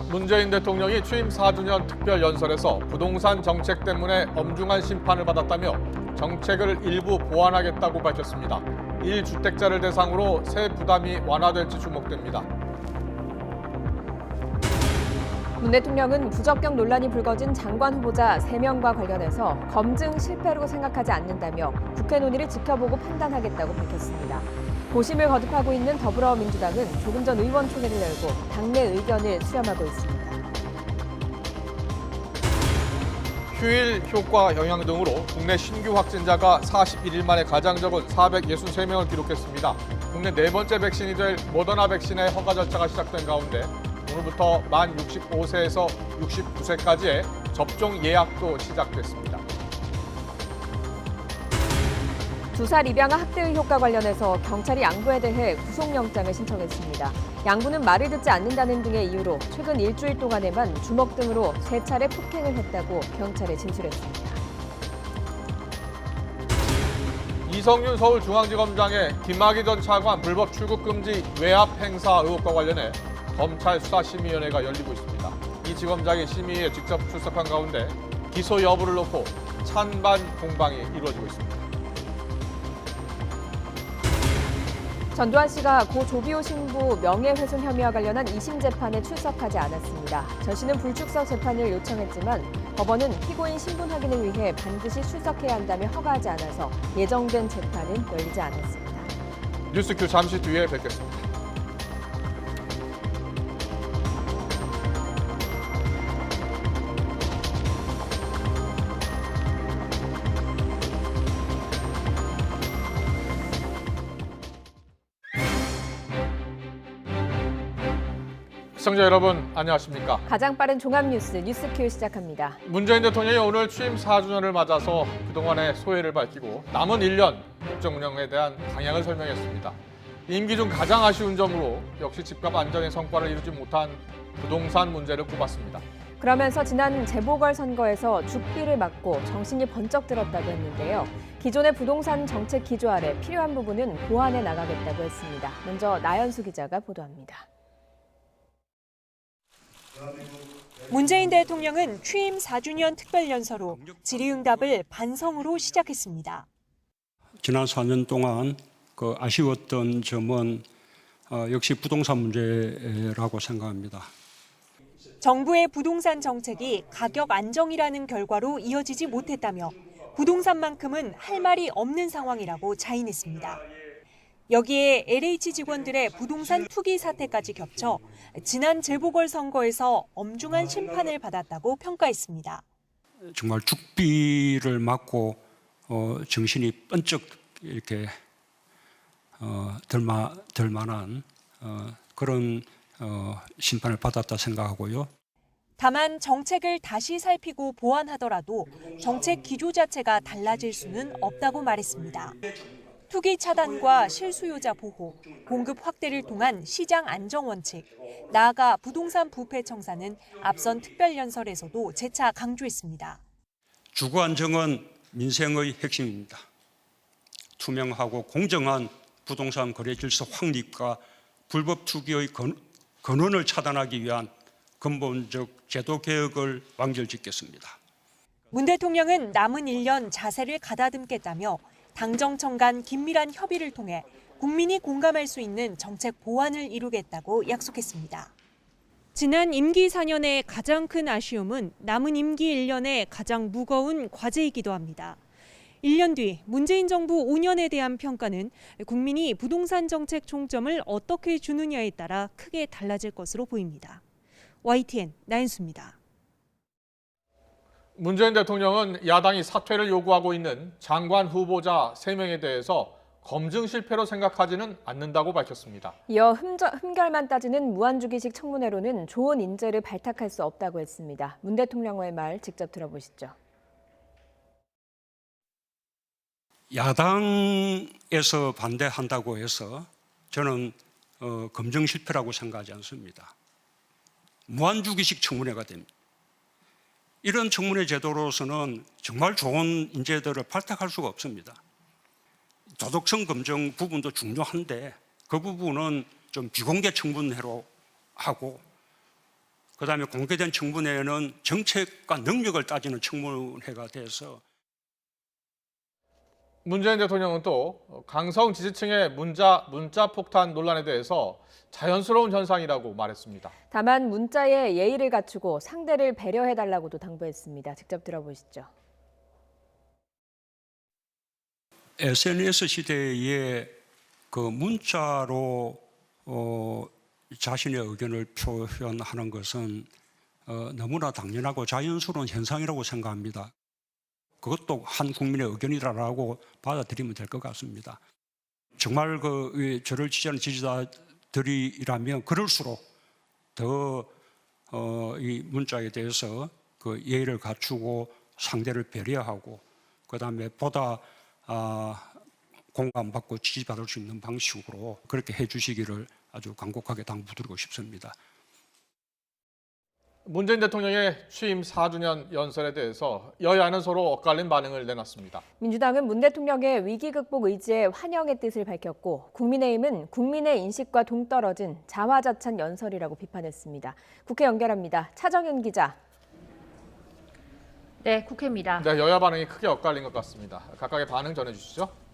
문재인 대통령이 취임 4주년 특별 연설에서 부동산 정책 때문에 엄중한 심판을 받았다며 정책을 일부 보완하겠다고 밝혔습니다. 1주택자를 대상으로 세 부담이 완화될지 주목됩니다. 문 대통령은 부적격 논란이 불거진 장관 후보자 3명과 관련해서 검증 실패로 생각하지 않는다며 국회 논의를 지켜보고 판단하겠다고 밝혔습니다. 고심을 거듭하고 있는 더불어민주당은 조금 전 의원총회를 열고 당내 의견을 수렴하고 있습니다. 휴일 효과 영향 등으로 국내 신규 확진자가 41일 만에 가장 적은 463명을 기록했습니다. 국내 네 번째 백신이 될 모더나 백신의 허가 절차가 시작된 가운데 오늘부터 만 65세에서 69세까지의 접종 예약도 시작됐습니다. 2살 입양아 학대 의혹과 관련해서 경찰이 양부에 대해 구속영장을 신청했습니다. 양부는 말을 듣지 않는다는 등의 이유로 최근 일주일 동안에만 주먹 등으로 3차례 폭행을 했다고 경찰에 진술했습니다. 이성윤 서울중앙지검장의 김학의 전 차관 불법 출국 금지 외압 행사 의혹과 관련해 검찰 수사심의위원회가 열리고 있습니다. 이 지검장이 심의에 직접 출석한 가운데 기소 여부를 놓고 찬반 공방이 이루어지고 있습니다. 전두환 씨가 고 조비오 신부 명예훼손 혐의와 관련한 2심 재판에 출석하지 않았습니다. 전 씨는 불출석 재판을 요청했지만 법원은 피고인 신분 확인을 위해 반드시 출석해야 한다며 허가하지 않아서 예정된 재판은 열리지 않았습니다. 뉴스큐 잠시 뒤에 뵙겠습니다. 시청자 여러분 안녕하십니까? 가장 빠른 종합뉴스 뉴스큐 시작합니다. 문재인 대통령이 오늘 취임 4주년을 맞아서 그동안의 소회를 밝히고 남은 1년 국정 운영에 대한 방향을 설명했습니다. 임기 중 가장 아쉬운 점으로 역시 집값 안정의 성과를 이루지 못한 부동산 문제를 꼽았습니다. 그러면서 지난 재보궐선거에서 죽비를 맞고 정신이 번쩍 들었다고 했는데요. 기존의 부동산 정책 기조 아래 필요한 부분은 보완해 나가겠다고 했습니다. 먼저 나연수 기자가 보도합니다. 문재인 대통령은 취임 4주년 특별연설로 질의응답을 반성으로 시작했습니다. 지난 4년 동안 아쉬웠던 점은 역시 부동산 문제라고 생각합니다. 정부의 부동산 정책이 가격 안정이라는 결과로 이어지지 못했다며 부동산만큼은 할 말이 없는 상황이라고 자인했습니다. 여기에 LH 직원들의 부동산 투기 사태까지 겹쳐 지난 재보궐선거에서 엄중한 심판을 받았다고 평가했습니다. 정말 죽비를 맞고 정신이 번쩍 이렇게 들 만한 그런 심판을 받았다 생각하고요. 다만 정책을 다시 살피고 보완하더라도 정책 기조 자체가 달라질 수는 없다고 말했습니다. 투기 차단과 실수요자 보호, 공급 확대를 통한 시장 안정 원칙, 나아가 부동산 부패 청산은 앞선 특별연설에서도 재차 강조했습니다. 주거 안정은 민생의 핵심입니다. 투명하고 공정한 부동산 거래 질서 확립과 불법 투기의 근원을 차단하기 위한 근본적 제도 개혁을 완결짓겠습니다. 문 대통령은 남은 1년 자세를 가다듬겠다며 당정청 간 긴밀한 협의를 통해 국민이 공감할 수 있는 정책 보완을 이루겠다고 약속했습니다. 지난 임기 4년의 가장 큰 아쉬움은 남은 임기 1년의 가장 무거운 과제이기도 합니다. 1년 뒤 문재인 정부 5년에 대한 평가는 국민이 부동산 정책 총점을 어떻게 주느냐에 따라 크게 달라질 것으로 보입니다. YTN 나연수입니다. 문재인 대통령은 야당이 사퇴를 요구하고 있는 장관 후보자 3명에 대해서 검증 실패로 생각하지는 않는다고 밝혔습니다. 이어 흠결만 따지는 무한주기식 청문회로는 좋은 인재를 발탁할 수 없다고 했습니다. 문 대통령의 말 직접 들어보시죠. 야당에서 반대한다고 해서 저는 검증 실패라고 생각하지 않습니다. 무한주기식 청문회가 됩니다. 이런 청문회 제도로서는 정말 좋은 인재들을 발탁할 수가 없습니다. 도덕성 검증 부분도 중요한데 그 부분은 좀 비공개 청문회로 하고 그다음에 공개된 청문회는 정책과 능력을 따지는 청문회가 돼서 문재인 대통령은 또 강성 지지층의 문자 폭탄 논란에 대해서 자연스러운 현상이라고 말했습니다. 다만 문자에 예의를 갖추고 상대를 배려해달라고도 당부했습니다. 직접 들어보시죠. SNS 시대에 그 문자로 자신의 의견을 표현하는 것은 너무나 당연하고 자연스러운 현상이라고 생각합니다. 그것도 한 국민의 의견이라고 받아들이면 될 것 같습니다. 정말 저를 지지하는 지지자들이라면 그럴수록 더 이 문자에 대해서 그 예의를 갖추고 상대를 배려하고 그다음에 보다 공감받고 지지받을 수 있는 방식으로 그렇게 해주시기를 아주 간곡하게 당부드리고 싶습니다. 문재인 대통령의 취임 4주년 연설에 대해서 여야는 서로 엇갈린 반응을 내놨습니다. 민주당은 문 대통령의 위기 극복 의지에 환영의 뜻을 밝혔고 국민의힘은 국민의 인식과 동떨어진 자화자찬 연설이라고 비판했습니다. 국회 연결합니다. 차정윤 기자. 네, 국회입니다. 네, 여야 반응이 크게 엇갈린 것 같습니다. 각각의 반응 전해주시죠.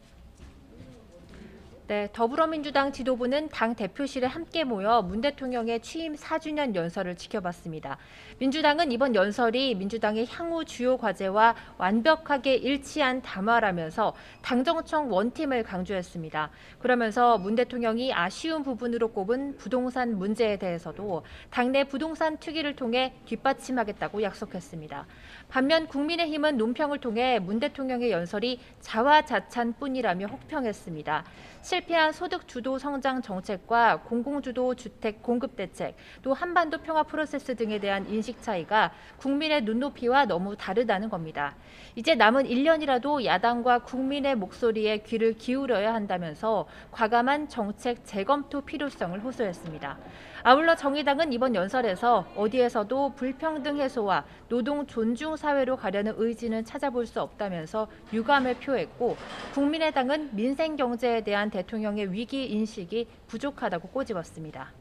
네, 더불어민주당 지도부는 당 대표실에 함께 모여 문 대통령의 취임 4주년 연설을 지켜봤습니다. 민주당은 이번 연설이 민주당의 향후 주요 과제와 완벽하게 일치한 담화라면서 당정청 원팀을 강조했습니다. 그러면서 문 대통령이 아쉬운 부분으로 꼽은 부동산 문제에 대해서도 당내 부동산 특위를 통해 뒷받침하겠다고 약속했습니다. 반면 국민의힘은 논평을 통해 문 대통령의 연설이 자화자찬뿐이라며 혹평했습니다. 실패한 소득 주도 성장 정책과 공공주도 주택 공급 대책, 또 한반도 평화 프로세스 등에 대한 인식 차이가 국민의 눈높이와 너무 다르다는 겁니다. 이제 남은 1년이라도 야당과 국민의 목소리에 귀를 기울여야 한다면서 과감한 정책 재검토 필요성을 호소했습니다. 아울러 정의당은 이번 연설에서 어디에서도 불평등 해소와 노동 존중 사회로 가려는 의지는 찾아볼 수 없다면서 유감을 표했고 국민의당은 민생 경제에 대한 대통령의 위기 인식이 부족하다고 꼬집었습니다.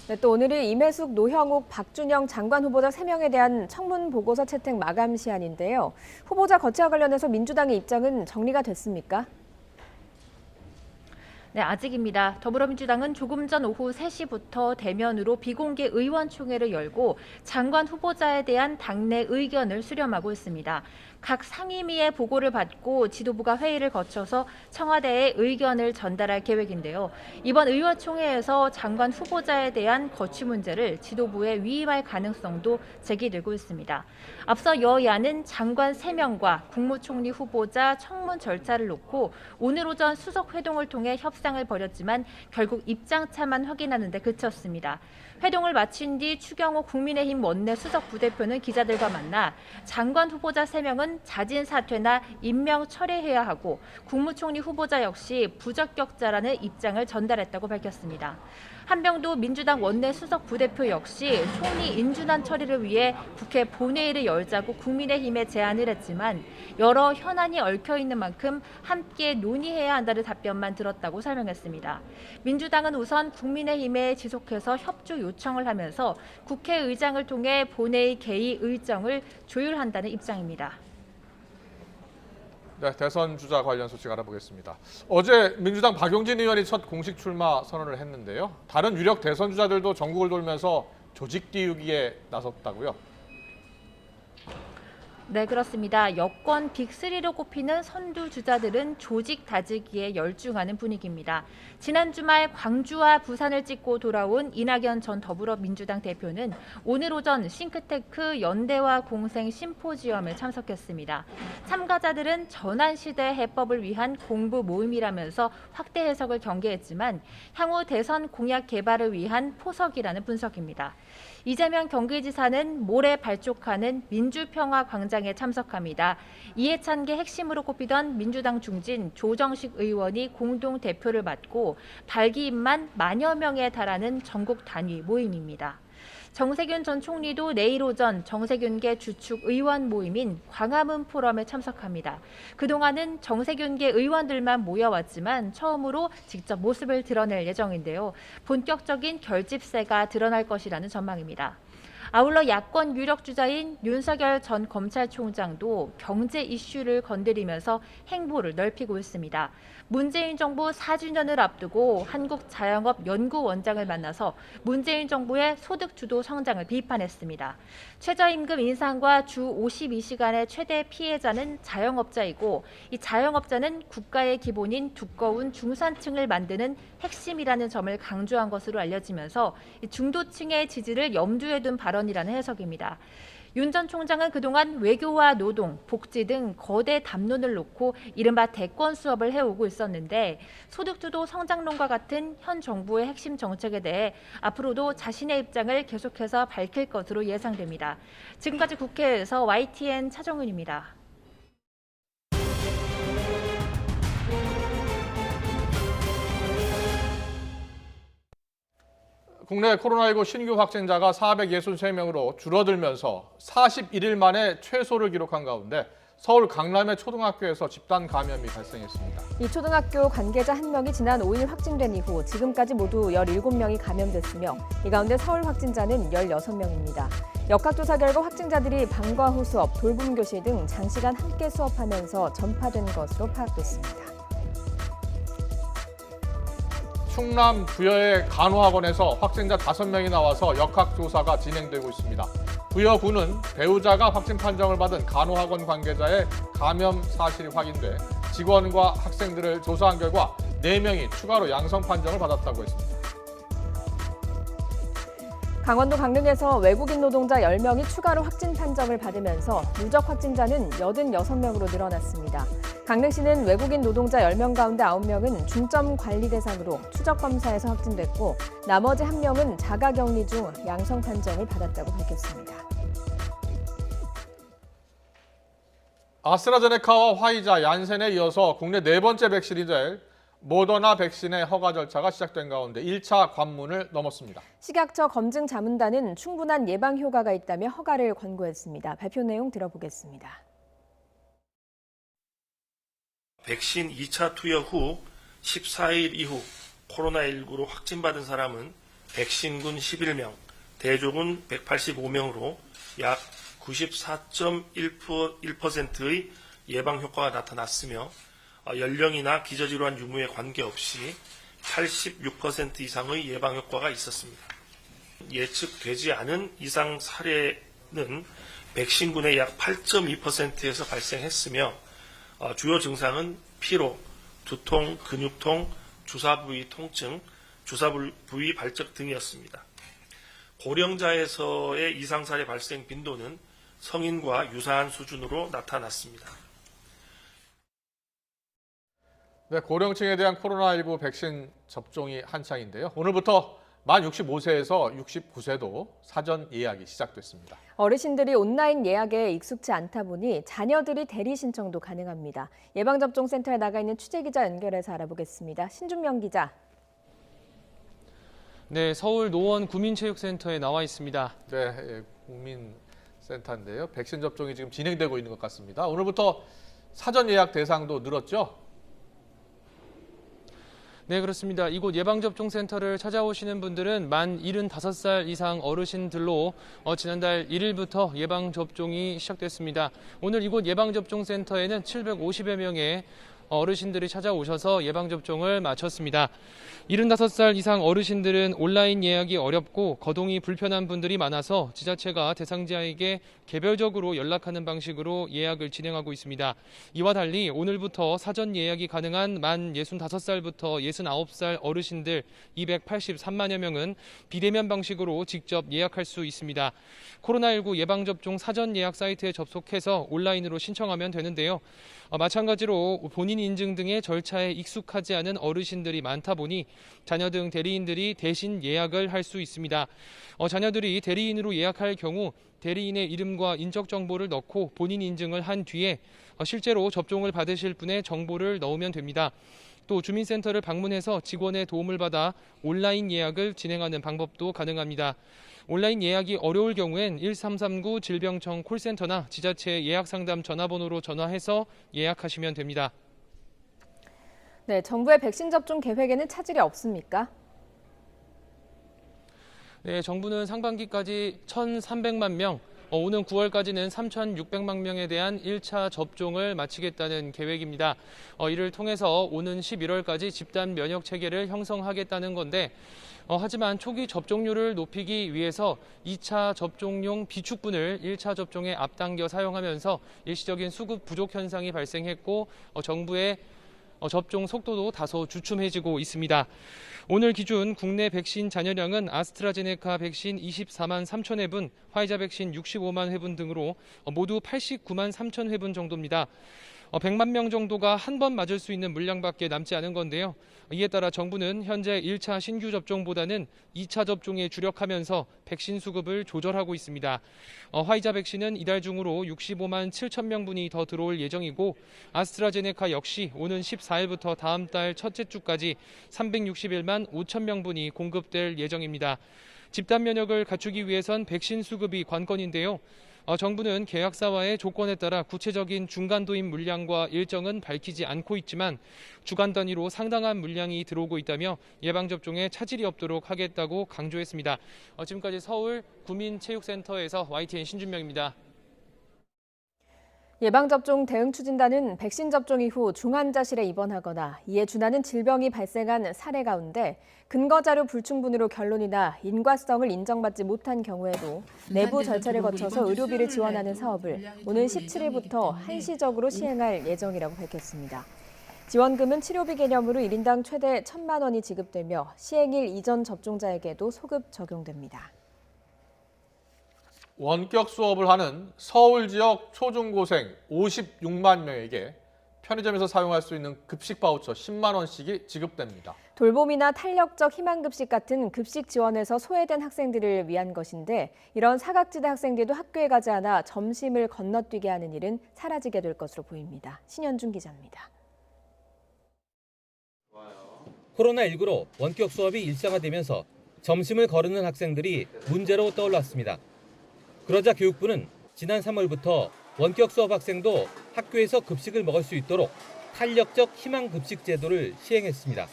네, 또 오늘이 임혜숙, 노형욱, 박준영 장관 후보자 3명에 대한 청문 보고서 채택 마감 시한인데요. 후보자 거취와 관련해서 민주당의 입장은 정리가 됐습니까? 네, 아직입니다. 더불어민주당은 조금 전 오후 3시부터 대면으로 비공개 의원총회를 열고 장관 후보자에 대한 당내 의견을 수렴하고 있습니다. 각 상임위의 보고를 받고 지도부가 회의를 거쳐서 청와대에 의견을 전달할 계획인데요. 이번 의원총회에서 장관 후보자에 대한 거취 문제를 지도부에 위임할 가능성도 제기되고 있습니다. 앞서 여야는 장관 3명과 국무총리 후보자 청문 절차를 놓고 오늘 오전 수석 회동을 통해 협상을 벌였지만 결국 입장차만 확인하는 데 그쳤습니다. 회동을 마친 뒤 추경호 국민의힘 원내 수석 부대표는 기자들과 만나 장관 후보자 3명은 자진 사퇴나 임명 철회해야 하고 국무총리 후보자 역시 부적격자라는 입장을 전달했다고 밝혔습니다. 한병도 민주당 원내 수석 부대표 역시 총리 인준안 처리를 위해 국회 본회의를 열자고 국민의힘에 제안을 했지만 여러 현안이 얽혀 있는 만큼 함께 논의해야 한다는 답변만 들었다고 설명했습니다. 민주당은 우선 국민의힘에 지속해서 협조 요청을 하면서 국회의장을 통해 본회의 개의 일정을 조율한다는 입장입니다. 네, 대선 주자 관련 소식 알아보겠습니다. 어제 민주당 박용진 의원이 첫 공식 출마 선언을 했는데요. 다른 유력 대선 주자들도 전국을 돌면서 조직 띄우기에 나섰다고요? 네, 그렇습니다. 여권 빅3로 꼽히는 선두 주자들은 조직 다지기에 열중하는 분위기입니다. 지난 주말 광주와 부산을 찍고 돌아온 이낙연 전 더불어민주당 대표는 오늘 오전 싱크테크 연대와 공생 심포지엄에 참석했습니다. 참가자들은 전환시대 해법을 위한 공부 모임이라면서 확대 해석을 경계했지만 향후 대선 공약 개발을 위한 포석이라는 분석입니다. 이재명 경기지사는 모레 발족하는 민주평화광장 광장에 참석합니다. 이해찬계 핵심으로 꼽히던 민주당 중진 조정식 의원이 공동 대표를 맡고 발기인만 만여 명에 달하는 전국 단위 모임입니다. 정세균 전 총리도 내일 오전 정세균계 주축 의원 모임인 광화문 포럼에 참석합니다. 그동안은 정세균계 의원들만 모여왔지만 처음으로 직접 모습을 드러낼 예정인데요. 본격적인 결집세가 드러날 것이라는 전망입니다. 아울러 야권 유력 주자인 윤석열 전 검찰총장도 경제 이슈를 건드리면서 행보를 넓히고 있습니다. 문재인 정부 4주년을 앞두고 한국자영업연구원장을 만나서 문재인 정부의 소득주도 성장을 비판했습니다. 최저임금 인상과 주 52시간의 최대 피해자는 자영업자이고 이 자영업자는 국가의 기본인 두꺼운 중산층을 만드는 핵심이라는 점을 강조한 것으로 알려지면서 중도층의 지지를 염두에 둔 발언이라는 해석입니다. 윤 전 총장은 그동안 외교와 노동, 복지 등 거대 담론을 놓고 이른바 대권 수업을 해오고 있었는데 소득주도 성장론과 같은 현 정부의 핵심 정책에 대해 앞으로도 자신의 입장을 계속해서 밝힐 것으로 예상됩니다. 지금까지 국회에서 YTN 차정은입니다. 국내 코로나19 신규 확진자가 463명으로 줄어들면서 41일 만에 최소를 기록한 가운데 서울 강남의 초등학교에서 집단 감염이 발생했습니다. 이 초등학교 관계자 1명이 지난 5일 확진된 이후 지금까지 모두 17명이 감염됐으며 이 가운데 서울 확진자는 16명입니다. 역학조사 결과 확진자들이 방과 후 수업, 돌봄 교실 등 장시간 함께 수업하면서 전파된 것으로 파악됐습니다. 충남 부여의 간호학원에서 확진자 5명이 나와서 역학조사가 진행되고 있습니다. 부여구는 배우자가 확진 판정을 받은 간호학원 관계자의 감염 사실이 확인돼 직원과 학생들을 조사한 결과 4명이 추가로 양성 판정을 받았다고 했습니다. 강원도 강릉에서 외국인 노동자 10명이 추가로 확진 판정을 받으면서 누적 확진자는 86명으로 늘어났습니다. 강릉시는 외국인 노동자 10명 가운데 9명은 중점 관리 대상으로 추적 검사에서 확진됐고 나머지 1명은 자가격리 중 양성 판정을 받았다고 밝혔습니다. 아스트라제네카와 화이자, 얀센에 이어서 국내 4번째 백신이 될 모더나 백신의 허가 절차가 시작된 가운데 1차 관문을 넘었습니다. 식약처 검증 자문단은 충분한 예방 효과가 있다며 허가를 권고했습니다. 발표 내용 들어보겠습니다. 백신 2차 투여 후 14일 이후 코로나19로 확진받은 사람은 백신군 11명, 대조군 185명으로 약 94.1%의 예방 효과가 나타났으며 연령이나 기저질환 유무에 관계없이 86% 이상의 예방 효과가 있었습니다. 예측되지 않은 이상 사례는 백신군의 약 8.2%에서 발생했으며 주요 증상은 피로, 두통, 근육통, 주사 부위 통증, 주사 부위 발적 등이었습니다. 고령자에서의 이상 사례 발생 빈도는 성인과 유사한 수준으로 나타났습니다. 네, 고령층에 대한 코로나19 백신 접종이 한창인데요. 오늘부터 만 65세에서 69세도 사전 예약이 시작됐습니다. 어르신들이 온라인 예약에 익숙치 않다 보니 자녀들이 대리 신청도 가능합니다. 예방접종센터에 나가 있는 취재기자 연결해서 알아보겠습니다. 신준명 기자. 네, 서울 노원 구민체육센터에 나와 있습니다. 네, 국민센터인데요. 백신 접종이 지금 진행되고 있는 것 같습니다. 오늘부터 사전 예약 대상도 늘었죠? 네, 그렇습니다. 이곳 예방접종센터를 찾아오시는 분들은 만 75살 이상 어르신들로 지난달 1일부터 예방접종이 시작됐습니다. 오늘 이곳 예방접종센터에는 750여 명의 어르신들이 찾아오셔서 예방접종을 마쳤습니다. 75살 이상 어르신들은 온라인 예약이 어렵고 거동이 불편한 분들이 많아서 지자체가 대상자에게 개별적으로 연락하는 방식으로 예약을 진행하고 있습니다. 이와 달리 오늘부터 사전 예약이 가능한 만 65살부터 69살 어르신들 283만여 명은 비대면 방식으로 직접 예약할 수 있습니다. 코로나19 예방접종 사전 예약 사이트에 접속해서 온라인으로 신청하면 되는데요. 마찬가지로 본인 인증 등의 절차에 익숙하지 않은 어르신들이 많다 보니 자녀 등 대리인들이 대신 예약을 할 수 있습니다. 자녀들이 대리인으로 예약할 경우 대리인의 이름과 인적 정보를 넣고 본인 인증을 한 뒤에 실제로 접종을 받으실 분의 정보를 넣으면 됩니다. 또 주민센터를 방문해서 직원의 도움을 받아 온라인 예약을 진행하는 방법도 가능합니다. 온라인 예약이 어려울 경우엔 1339 질병청 콜센터나 지자체 예약상담 전화번호로 전화해서 예약하시면 됩니다. 네, 정부의 백신 접종 계획에는 차질이 없습니까? 네, 정부는 상반기까지 1,300만 명, 오는 9월까지는 3,600만 명에 대한 1차 접종을 마치겠다는 계획입니다. 이를 통해서 오는 11월까지 집단 면역 체계를 형성하겠다는 건데 하지만 초기 접종률을 높이기 위해서 2차 접종용 비축분을 1차 접종에 앞당겨 사용하면서 일시적인 수급 부족 현상이 발생했고 정부의 접종 속도도 다소 주춤해지고 있습니다. 오늘 기준 국내 백신 잔여량은 아스트라제네카 백신 24만 3천 회분, 화이자 백신 65만 회분 등으로 모두 89만 3천 회분 정도입니다. 100만 명 정도가 한 번 맞을 수 있는 물량밖에 남지 않은 건데요. 이에 따라 정부는 현재 1차 신규 접종보다는 2차 접종에 주력하면서 백신 수급을 조절하고 있습니다. 화이자 백신은 이달 중으로 65만 7천 명분이 더 들어올 예정이고 아스트라제네카 역시 오는 14일부터 다음 달 첫째 주까지 361만 5천 명분이 공급될 예정입니다. 집단 면역을 갖추기 위해선 백신 수급이 관건인데요. 정부는 계약사와의 조건에 따라 구체적인 중간 도입 물량과 일정은 밝히지 않고 있지만 주간 단위로 상당한 물량이 들어오고 있다며 예방접종에 차질이 없도록 하겠다고 강조했습니다. 지금까지 서울 구민체육센터에서 YTN 신준명입니다. 예방접종 대응추진단은 백신 접종 이후 중환자실에 입원하거나 이에 준하는 질병이 발생한 사례 가운데 근거자료 불충분으로 결론이나 인과성을 인정받지 못한 경우에도 내부 절차를 거쳐서 의료비를 지원하는 사업을 오는 17일부터 한시적으로 시행할 예정이라고 밝혔습니다. 지원금은 치료비 개념으로 1인당 최대 1,000만 원이 지급되며 시행일 이전 접종자에게도 소급 적용됩니다. 원격 수업을 하는 서울 지역 초중고생 56만 명에게 편의점에서 사용할 수 있는 급식 바우처 10만 원씩이 지급됩니다. 돌봄이나 탄력적 희망급식 같은 급식 지원에서 소외된 학생들을 위한 것인데 이런 사각지대 학생들도 학교에 가지 않아 점심을 건너뛰게 하는 일은 사라지게 될 것으로 보입니다. 신현준 기자입니다. 코로나19로 원격 수업이 일상화되면서 점심을 거르는 학생들이 문제로 떠올랐습니다. 그러자 교육부는 지난 3월부터 원격 수업 학생도 학교에서 급식을 먹을 수 있도록 탄력적 희망급식 제도를 시행했습니다.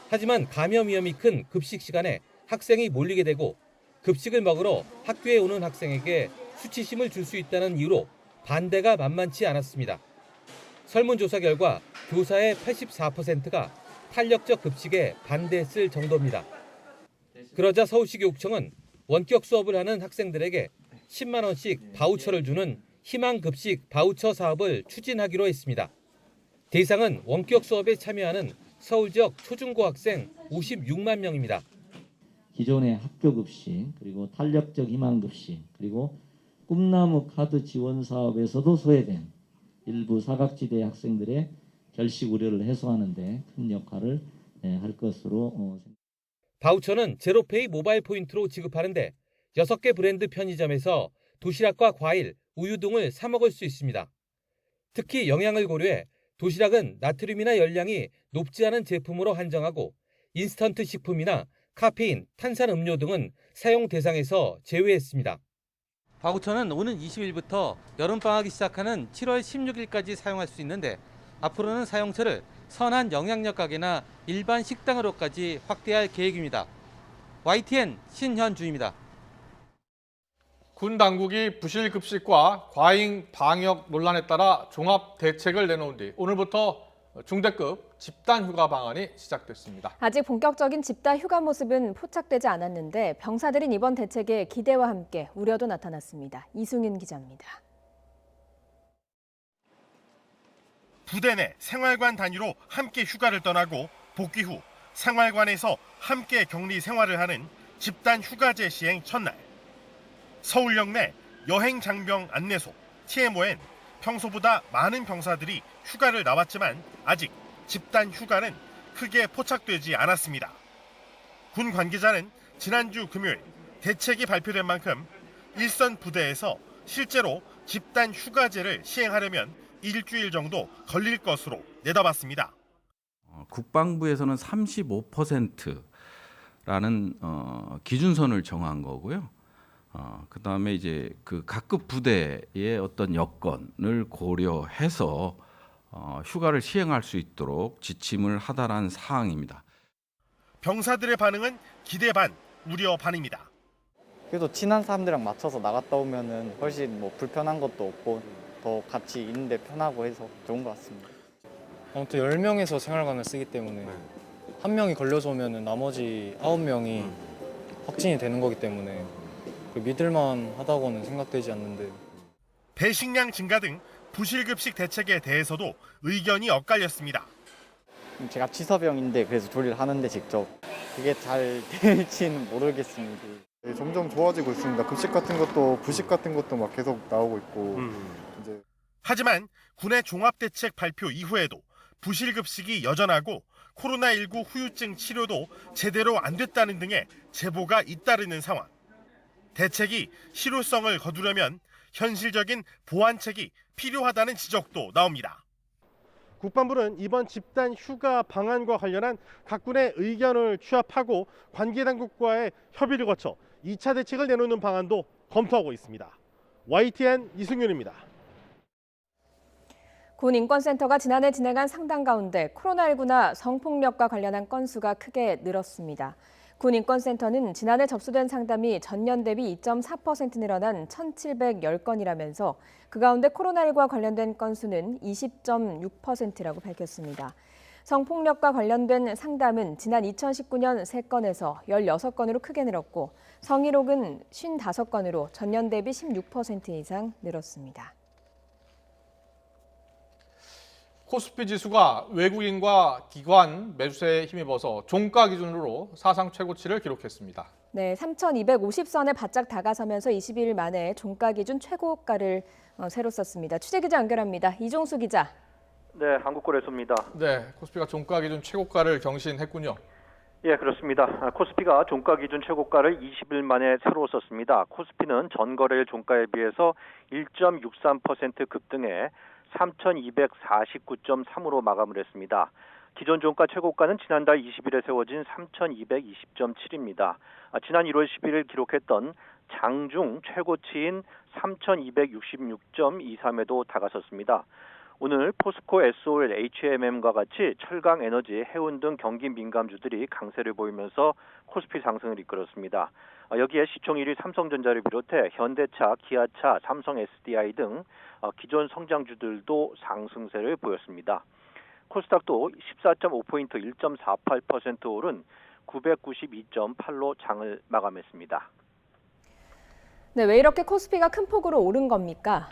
하지만 감염 위험이 큰 급식 시간에 학생이 몰리게 되고 급식을 먹으러 학교에 오는 학생에게 수치심을 줄 수 있다는 이유로 반대가 만만치 않았습니다. 설문조사 결과 교사의 84%가 탄력적 급식에 반대했을 정도입니다. 그러자 서울시 교육청은 원격 수업을 하는 학생들에게 10만 원씩 바우처를 주는 희망급식 바우처 사업을 추진하기로 했습니다. 대상은 원격 수업에 참여하는 서울 지역 초중고 학생 56만 명입니다. 기존의 학교급식, 그리고 탄력적 희망급식, 그리고 꿈나무 카드 지원 사업에서도 소외된 일부 사각지대 학생들의 결식 우려를 해소하는 데 큰 역할을 할 것으로 생각합니다. 바우처는 제로페이 모바일 포인트로 지급하는데 6개 브랜드 편의점에서 도시락과 과일, 우유 등을 사 먹을 수 있습니다. 특히 영양을 고려해 도시락은 나트륨이나 열량이 높지 않은 제품으로 한정하고 인스턴트 식품이나 카페인, 탄산음료 등은 사용 대상에서 제외했습니다. 바우처는 오는 20일부터 여름방학이 시작하는 7월 16일까지 사용할 수 있는데 앞으로는 사용처를 선한 영양력 가게나 일반 식당으로까지 확대할 계획입니다. YTN 신현주입니다. 군 당국이 부실급식과 과잉 방역 논란에 따라 종합 대책을 내놓은 뒤 오늘부터 중대급 집단휴가 방안이 시작됐습니다. 아직 본격적인 집단 휴가 모습은 포착되지 않았는데 병사들은 이번 대책에 기대와 함께 우려도 나타났습니다. 이승윤 기자입니다. 부대 내 생활관 단위로 함께 휴가를 떠나고 복귀 후 생활관에서 함께 격리 생활을 하는 집단 휴가제 시행 첫날. 서울역 내 여행 장병 안내소 TMO엔 평소보다 많은 병사들이 휴가를 나왔지만 아직 집단 휴가는 크게 포착되지 않았습니다. 군 관계자는 지난주 금요일 대책이 발표된 만큼 일선 부대에서 실제로 집단 휴가제를 시행하려면 일주일 정도 걸릴 것으로 내다봤습니다. 국방부에서는 35%라는 기준선을 정한 거고요. 그다음에 이제 그 각급 부대의 어떤 여건을 고려해서 휴가를 시행할 수 있도록 지침을 하다란 사항입니다. 병사들의 반응은 기대 반, 우려 반입니다. 그래도 친한 사람들이랑 맞춰서 나갔다 오면은 훨씬 뭐 불편한 것도 없고 더 같이 있는데 편하고 해서 좋은 것 같습니다. 아무튼 10명에서 생활관을 쓰기 때문에 한 명이 걸려서 오면은 나머지 9명이 확진이 되는 거기 때문에 믿을만 하다고는 생각되지 않는데. 배식량 증가 등 부실급식 대책에 대해서도 의견이 엇갈렸습니다. 제가 치사병인데 그래서 조리를 하는데 직접 그게 잘 될지는 모르겠습니다. 네, 점점 좋아지고 있습니다. 급식 같은 것도 부식 같은 것도 막 계속 나오고 있고. 이제. 하지만 군의 종합대책 발표 이후에도 부실급식이 여전하고 코로나19 후유증 치료도 제대로 안 됐다는 등의 제보가 잇따르는 상황. 대책이 실효성을 거두려면 현실적인 보완책이 필요하다는 지적도 나옵니다. 국방부는 이번 집단 휴가 방안과 관련한 각 군의 의견을 취합하고 관계 당국과의 협의를 거쳐 2차 대책을 내놓는 방안도 검토하고 있습니다. YTN 이승윤입니다. 군인권센터가 지난해 진행한 상담 가운데 코로나19나 성폭력과 관련한 건수가 크게 늘었습니다. 군인권센터는 지난해 접수된 상담이 전년 대비 2.4% 늘어난 1,710건이라면서 그 가운데 코로나19와 관련된 건수는 20.6%라고 밝혔습니다. 성폭력과 관련된 상담은 지난 2019년 3건에서 16건으로 크게 늘었고 성희롱은 55건으로 전년 대비 16% 이상 늘었습니다. 코스피 지수가 외국인과 기관 매수세에 힘입어서 종가 기준으로 사상 최고치를 기록했습니다. 네, 3,250선에 바짝 다가서면서 22일 만에 종가 기준 최고가를 새로 썼습니다. 취재기자 연결합니다. 이종수 기자. 네, 한국거래소입니다. 네, 코스피가 종가 기준 최고가를 경신했군요. 예, 그렇습니다. 코스피가 종가 기준 최고가를 20일 만에 새로 썼습니다. 코스피는 전거래일 종가에 비해서 1.63% 급등해 3,249.3으로 마감을 했습니다. 기존 종가 최고가는 지난달 20일에 세워진 3,220.7입니다. 지난 1월 11일 기록했던 장중 최고치인 3,266.23에도 다가섰습니다. 오늘 포스코, SOL, HMM과 같이 철강, 에너지, 해운 등 경기 민감주들이 강세를 보이면서 코스피 상승을 이끌었습니다. 여기에 시총 1위 삼성전자를 비롯해 현대차, 기아차, 삼성 SDI 등 기존 성장주들도 상승세를 보였습니다. 코스닥도 14.5포인트 1.48% 오른 992.8로 장을 마감했습니다. 네, 왜 이렇게 코스피가 큰 폭으로 오른 겁니까?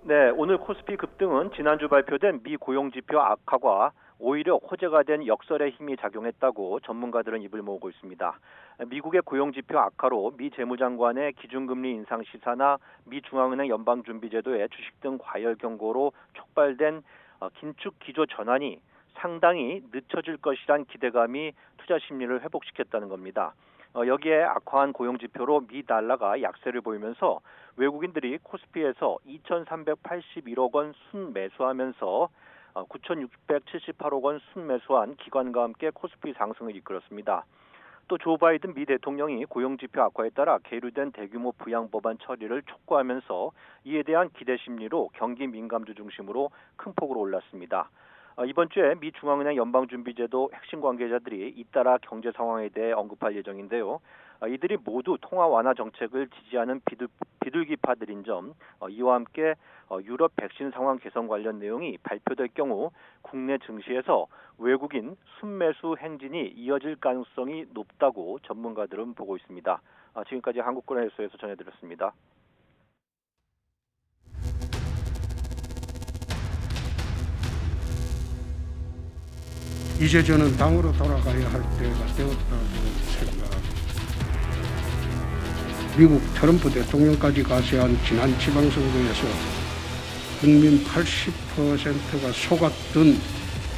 네, 오늘 코스피 급등은 지난주 발표된 미 고용지표 악화가 오히려 호재가 된 역설의 힘이 작용했다고 전문가들은 입을 모으고 있습니다. 미국의 고용지표 악화로 미 재무장관의 기준금리 인상 시사나 미 중앙은행 연방준비제도의 주식 등 과열 경고로 촉발된 긴축 기조 전환이 상당히 늦춰질 것이란 기대감이 투자 심리를 회복시켰다는 겁니다. 여기에 악화한 고용지표로 미 달러가 약세를 보이면서 외국인들이 코스피에서 2,381억 원 순매수하면서 9,678억 원 순매수한 기관과 함께 코스피 상승을 이끌었습니다. 또 조 바이든 미 대통령이 고용지표 악화에 따라 계류된 대규모 부양법안 처리를 촉구하면서 이에 대한 기대 심리로 경기 민감주 중심으로 큰 폭으로 올랐습니다. 이번 주에 미 중앙은행 연방준비제도 핵심 관계자들이 잇따라 경제 상황에 대해 언급할 예정인데요. 이들이 모두 통화 완화 정책을 지지하는 비둘기파들인 점, 이와 함께 유럽 백신 상황 개선 관련 내용이 발표될 경우 국내 증시에서 외국인 순매수 행진이 이어질 가능성이 높다고 전문가들은 보고 있습니다. 지금까지 한국거래소에서 전해드렸습니다. 이제 저는 당으로 돌아가야 할 때가 되었다고 생각합니다. 미국 트럼프 대통령까지 가세한 지난 지방선거에서 국민 80%가 속았던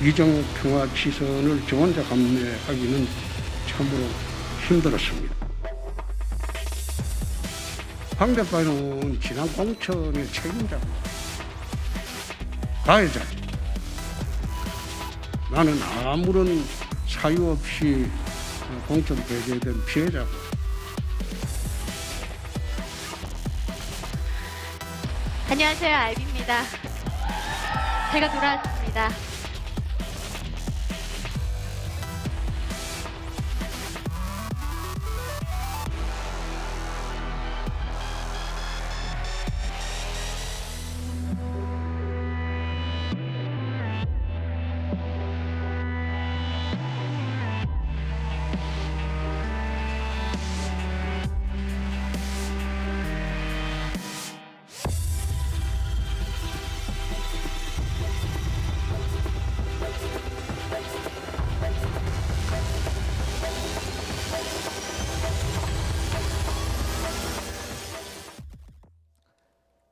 비정평화 지선을 저 혼자 감내하기는 참으로 힘들었습니다. 황 대표는 지난 공천의 책임자고 가해자지. 나는 아무런 사유 없이 공천 배제된 피해자고. 안녕하세요, 알비입니다. 제가 돌아왔습니다.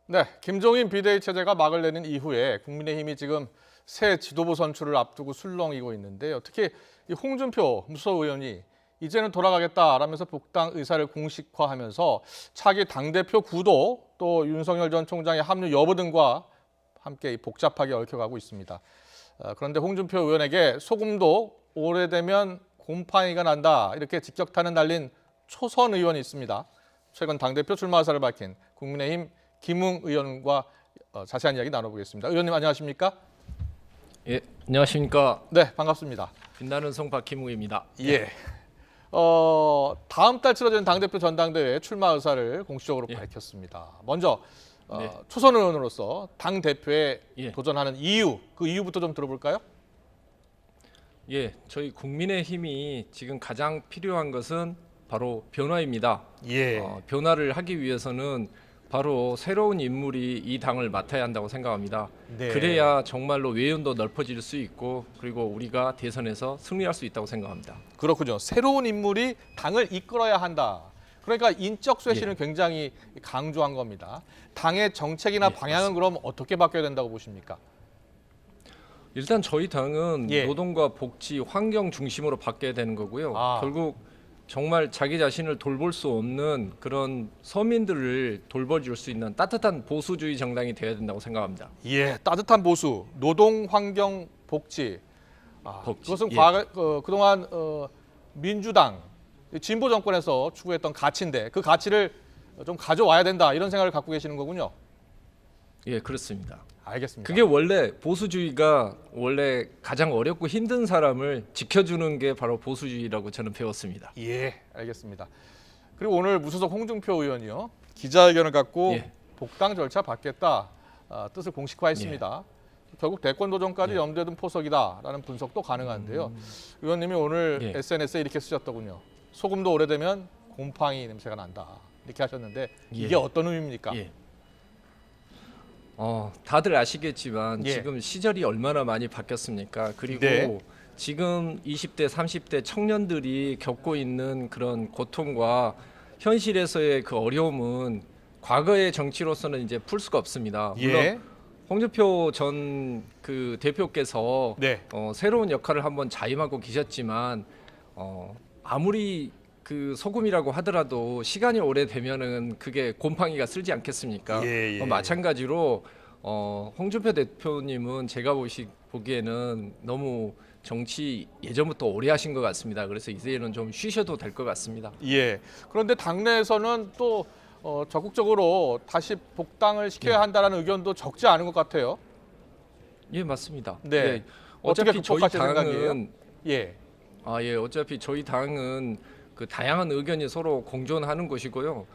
네, 김종인 비대위 체제가 막을 내는 이후에 국민의힘이 지금 새 지도부 선출을 앞두고 술렁이고 있는데요. 특히 이 홍준표 무소의원이 이제는 돌아가겠다라면서 복당 의사를 공식화하면서 차기 당대표 구도 또 윤석열 전 총장의 합류 여부 등과 함께 복잡하게 얽혀가고 있습니다. 그런데 홍준표 의원에게 소금도 오래되면 곰팡이가 난다 이렇게 직격탄을 날린 초선 의원이 있습니다. 최근 당대표 출마 의사를 밝힌 국민의힘 김웅 의원과 자세한 이야기 나눠보겠습니다. 의원님 안녕하십니까? 예, 안녕하십니까? 네, 반갑습니다. 빛나는 성파 김웅입니다. 예. 다음 달 치러지는 당대표 전당대회 출마 의사를 공식적으로 밝혔습니다. 먼저 초선 의원으로서 당대표에 도전하는 이유, 그 이유부터 좀 들어볼까요? 예, 저희 국민의힘이 지금 가장 필요한 것은 바로 변화입니다. 변화를 하기 위해서는 바로 새로운 인물이 이 당을 맡아야 한다고 생각합니다. 네. 그래야 정말로 외연도 넓어질 수 있고 그리고 우리가 대선에서 승리할 수 있다고 생각합니다. 그렇군요. 새로운 인물이 당을 이끌어야 한다. 그러니까 인적 쇄신을 굉장히 강조한 겁니다. 당의 정책이나 방향은 그럼 어떻게 바뀌어야 된다고 보십니까? 일단 저희 당은 노동과 복지, 환경 중심으로 바뀌어야 되는 거고요. 결국 정말 자기 자신을 돌볼 수 없는 그런 서민들을 돌봐줄 수 있는 따뜻한 보수주의 정당이 되어야 된다고 생각합니다. 예, 따뜻한 보수, 노동, 환경, 복지. 그것은 그동안 민주당, 진보 정권에서 추구했던 가치인데 그 가치를 좀 가져와야 된다 이런 생각을 갖고 계시는 거군요. 예, 그렇습니다. 알겠습니다. 그게 원래 보수주의가 원래 가장 어렵고 힘든 사람을 지켜주는 게 바로 보수주의라고 저는 배웠습니다. 예, 알겠습니다. 그리고 오늘 무소속 홍준표 의원이요 기자회견을 갖고 복당 절차 받겠다 뜻을 공식화했습니다. 결국 대권 도전까지 염두에 둔 포석이다라는 분석도 가능한데요. 의원님이 오늘 SNS에 이렇게 쓰셨더군요. 소금도 오래되면 곰팡이 냄새가 난다 이렇게 하셨는데 이게 어떤 의미입니까? 다들 아시겠지만 지금 시절이 얼마나 많이 바뀌었습니까? 그리고 지금 20대, 30대 청년들이 겪고 있는 그런 고통과 현실에서의 그 어려움은 과거의 정치로서는 이제 풀 수가 없습니다. 물론 홍준표 전 그 대표께서 새로운 역할을 한번 자임하고 계셨지만 아무리 그 소금이라고 하더라도 시간이 오래되면은 그게 곰팡이가 쓸지 않겠습니까? 마찬가지로 홍준표 대표님은 제가 보기에는 너무 정치 예전부터 오래 하신 것 같습니다. 그래서 이제는 좀 쉬셔도 될 것 같습니다. 예. 그런데 당내에서는 또 적극적으로 다시 복당을 시켜야 한다는 의견도 적지 않은 것 같아요. 예, 맞습니다. 네. 어차피 저희 당은 생각이에요? 어차피 저희 당은 그 다양한 의견이 서로 공존하는 것이고요.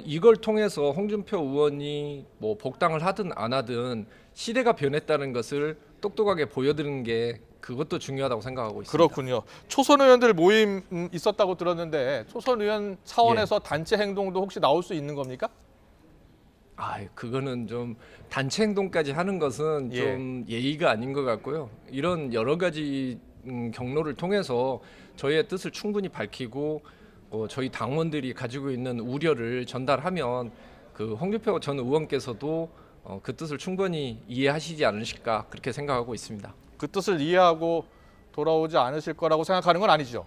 이걸 통해서 홍준표 의원이 뭐 복당을 하든 안 하든 시대가 변했다는 것을 똑똑하게 보여드리는 게 그것도 중요하다고 생각하고 있습니다. 그렇군요. 초선 의원들 모임 있었다고 들었는데 초선 의원 차원에서 단체 행동도 혹시 나올 수 있는 겁니까? 그거는 좀 단체 행동까지 하는 것은 좀 예의가 아닌 것 같고요. 이런 여러 가지 경로를 통해서 저희의 뜻을 충분히 밝히고 저희 당원들이 가지고 있는 우려를 전달하면 그 홍준표 전 의원께서도 그 뜻을 충분히 이해하시지 않으실까 그렇게 생각하고 있습니다. 그 뜻을 이해하고 돌아오지 않으실 거라고 생각하는 건 아니죠?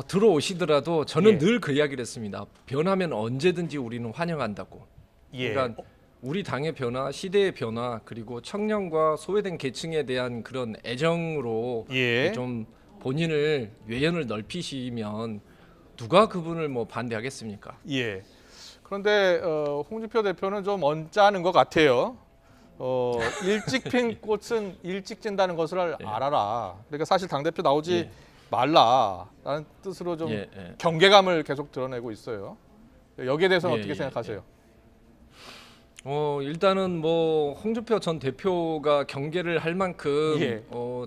들어오시더라도 저는 예. 늘 그 이야기를 했습니다. 변하면 언제든지 우리는 환영한다고. 예. 그러니까 우리 당의 변화, 시대의 변화, 그리고 청년과 소외된 계층에 대한 그런 애정으로 예. 좀 본인을 외연을 넓히시면 누가 그분을 뭐 반대하겠습니까? 예. 그런데 홍준표 대표는 좀 언짢은 것 같아요. 일찍 핀 꽃은 일찍 진다는 것을 알아라. 그러니까 사실 당대표 나오지 말라라는 뜻으로 좀 경계감을 계속 드러내고 있어요. 여기에 대해서는 어떻게 생각하세요? 일단은 뭐 홍준표 전 대표가 경계를 할 만큼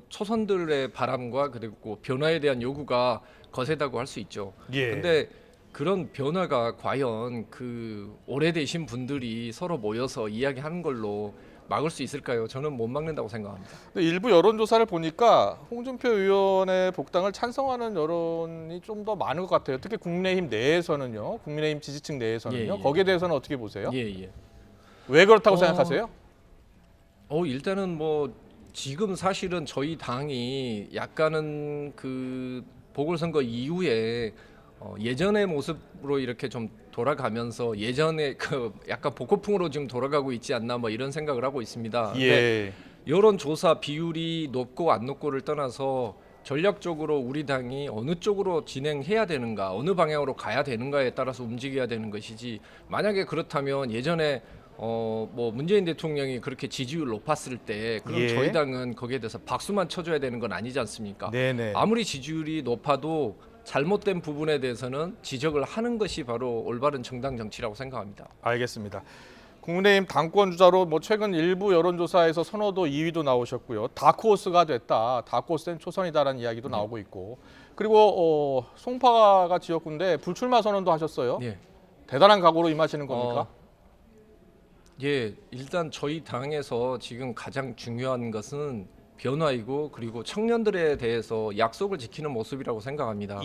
초선들의 바람과 그리고 변화에 대한 요구가 거세다고 할 수 있죠. 근데 그런 변화가 과연 그 오래되신 분들이 서로 모여서 이야기하는 걸로 막을 수 있을까요? 저는 못 막는다고 생각합니다. 근데 일부 여론조사를 보니까 홍준표 의원의 복당을 찬성하는 여론이 좀 더 많은 것 같아요. 특히 국민의힘 내에서는요. 국민의힘 지지층 내에서는요. 거기에 대해서는 어떻게 보세요? 왜 그렇다고 생각하세요? 일단은 뭐 지금 사실은 저희 당이 약간은 그 보궐선거 이후에 예전의 모습으로 이렇게 좀 돌아가면서 예전에 그 약간 복고풍으로 지금 돌아가고 있지 않나 뭐 이런 생각을 하고 있습니다. 여론조사 비율이 높고 안 높고를 떠나서 전략적으로 우리 당이 어느 쪽으로 진행해야 되는가, 어느 방향으로 가야 되는가에 따라서 움직여야 되는 것이지, 만약에 그렇다면 예전에 뭐 문재인 대통령이 그렇게 지지율 높았을 때 그럼 저희 당은 거기에 대해서 박수만 쳐줘야 되는 건 아니지 않습니까? 아무리 지지율이 높아도 잘못된 부분에 대해서는 지적을 하는 것이 바로 올바른 정당 정치라고 생각합니다. 알겠습니다. 국민의힘 당권 주자로 뭐 최근 일부 여론조사에서 선호도 2위도 나오셨고요. 다크호스가 됐다. 다크호스는 초선이다라는 이야기도 나오고 있고. 그리고 송파가 지역구인데 불출마 선언도 하셨어요. 대단한 각오로 임하시는 겁니까? 일단 저희 당에서 지금 가장 중요한 것은 변화이고 그리고 청년들에 대해서 약속을 지키는 모습이라고 생각합니다.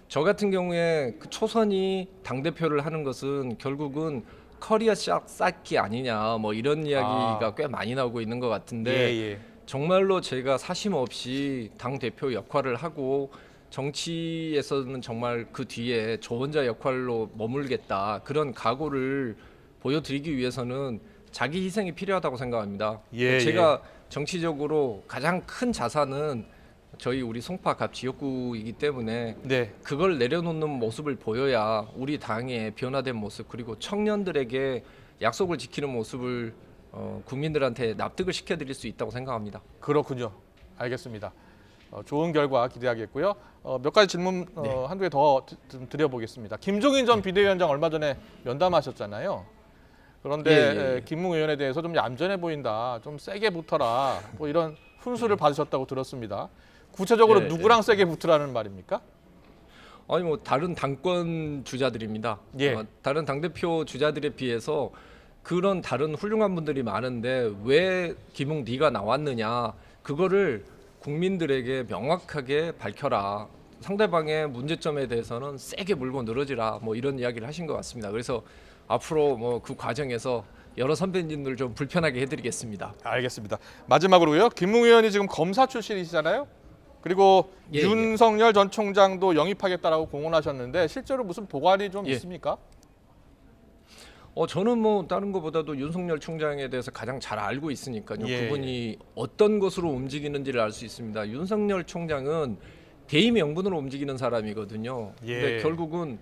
저 같은 경우에 그 초선이 당대표를 하는 것은 결국은 커리어 쌓기 아니냐 뭐 이런 이야기가 꽤 많이 나오고 있는 것 같은데 정말로 제가 사심 없이 당대표 역할을 하고 정치에서는 정말 그 뒤에 조언자 역할로 머물겠다 그런 각오를 보여드리기 위해서는 자기 희생이 필요하다고 생각합니다. 제가 정치적으로 가장 큰 자산은 우리 송파갑 지역구이기 때문에 그걸 내려놓는 모습을 보여야 우리 당의 변화된 모습 그리고 청년들에게 약속을 지키는 모습을 국민들한테 납득을 시켜드릴 수 있다고 생각합니다. 그렇군요. 알겠습니다. 좋은 결과 기대하겠고요. 몇 가지 질문 한두 개 더 드려보겠습니다. 김종인 전 비대위원장 얼마 전에 면담하셨잖아요. 그런데 김웅 의원에 대해서 좀 얌전해 보인다, 좀 세게 붙어라, 뭐 이런 훈수를 받으셨다고 들었습니다. 구체적으로 누구랑 세게 붙으라는 말입니까? 아니 뭐 다른 당권 주자들입니다. 다른 당대표 주자들에 비해서 그런 다른 훌륭한 분들이 많은데 왜 김웅 네가 나왔느냐, 그거를 국민들에게 명확하게 밝혀라. 상대방의 문제점에 대해서는 세게 물고 늘어지라 뭐 이런 이야기를 하신 것 같습니다. 그래서 앞으로 뭐 그 과정에서 여러 선배님들 좀 불편하게 해드리겠습니다. 알겠습니다. 마지막으로요. 김웅 의원이 지금 검사 출신이시잖아요. 그리고 윤석열 전 총장도 영입하겠다라고 공언하셨는데 실제로 무슨 보관이 좀 있습니까? 저는 뭐 다른 것보다도 윤석열 총장에 대해서 가장 잘 알고 있으니까요. 그분이 어떤 것으로 움직이는지를 알 수 있습니다. 윤석열 총장은 대의 명분으로 움직이는 사람이거든요. 근데 결국은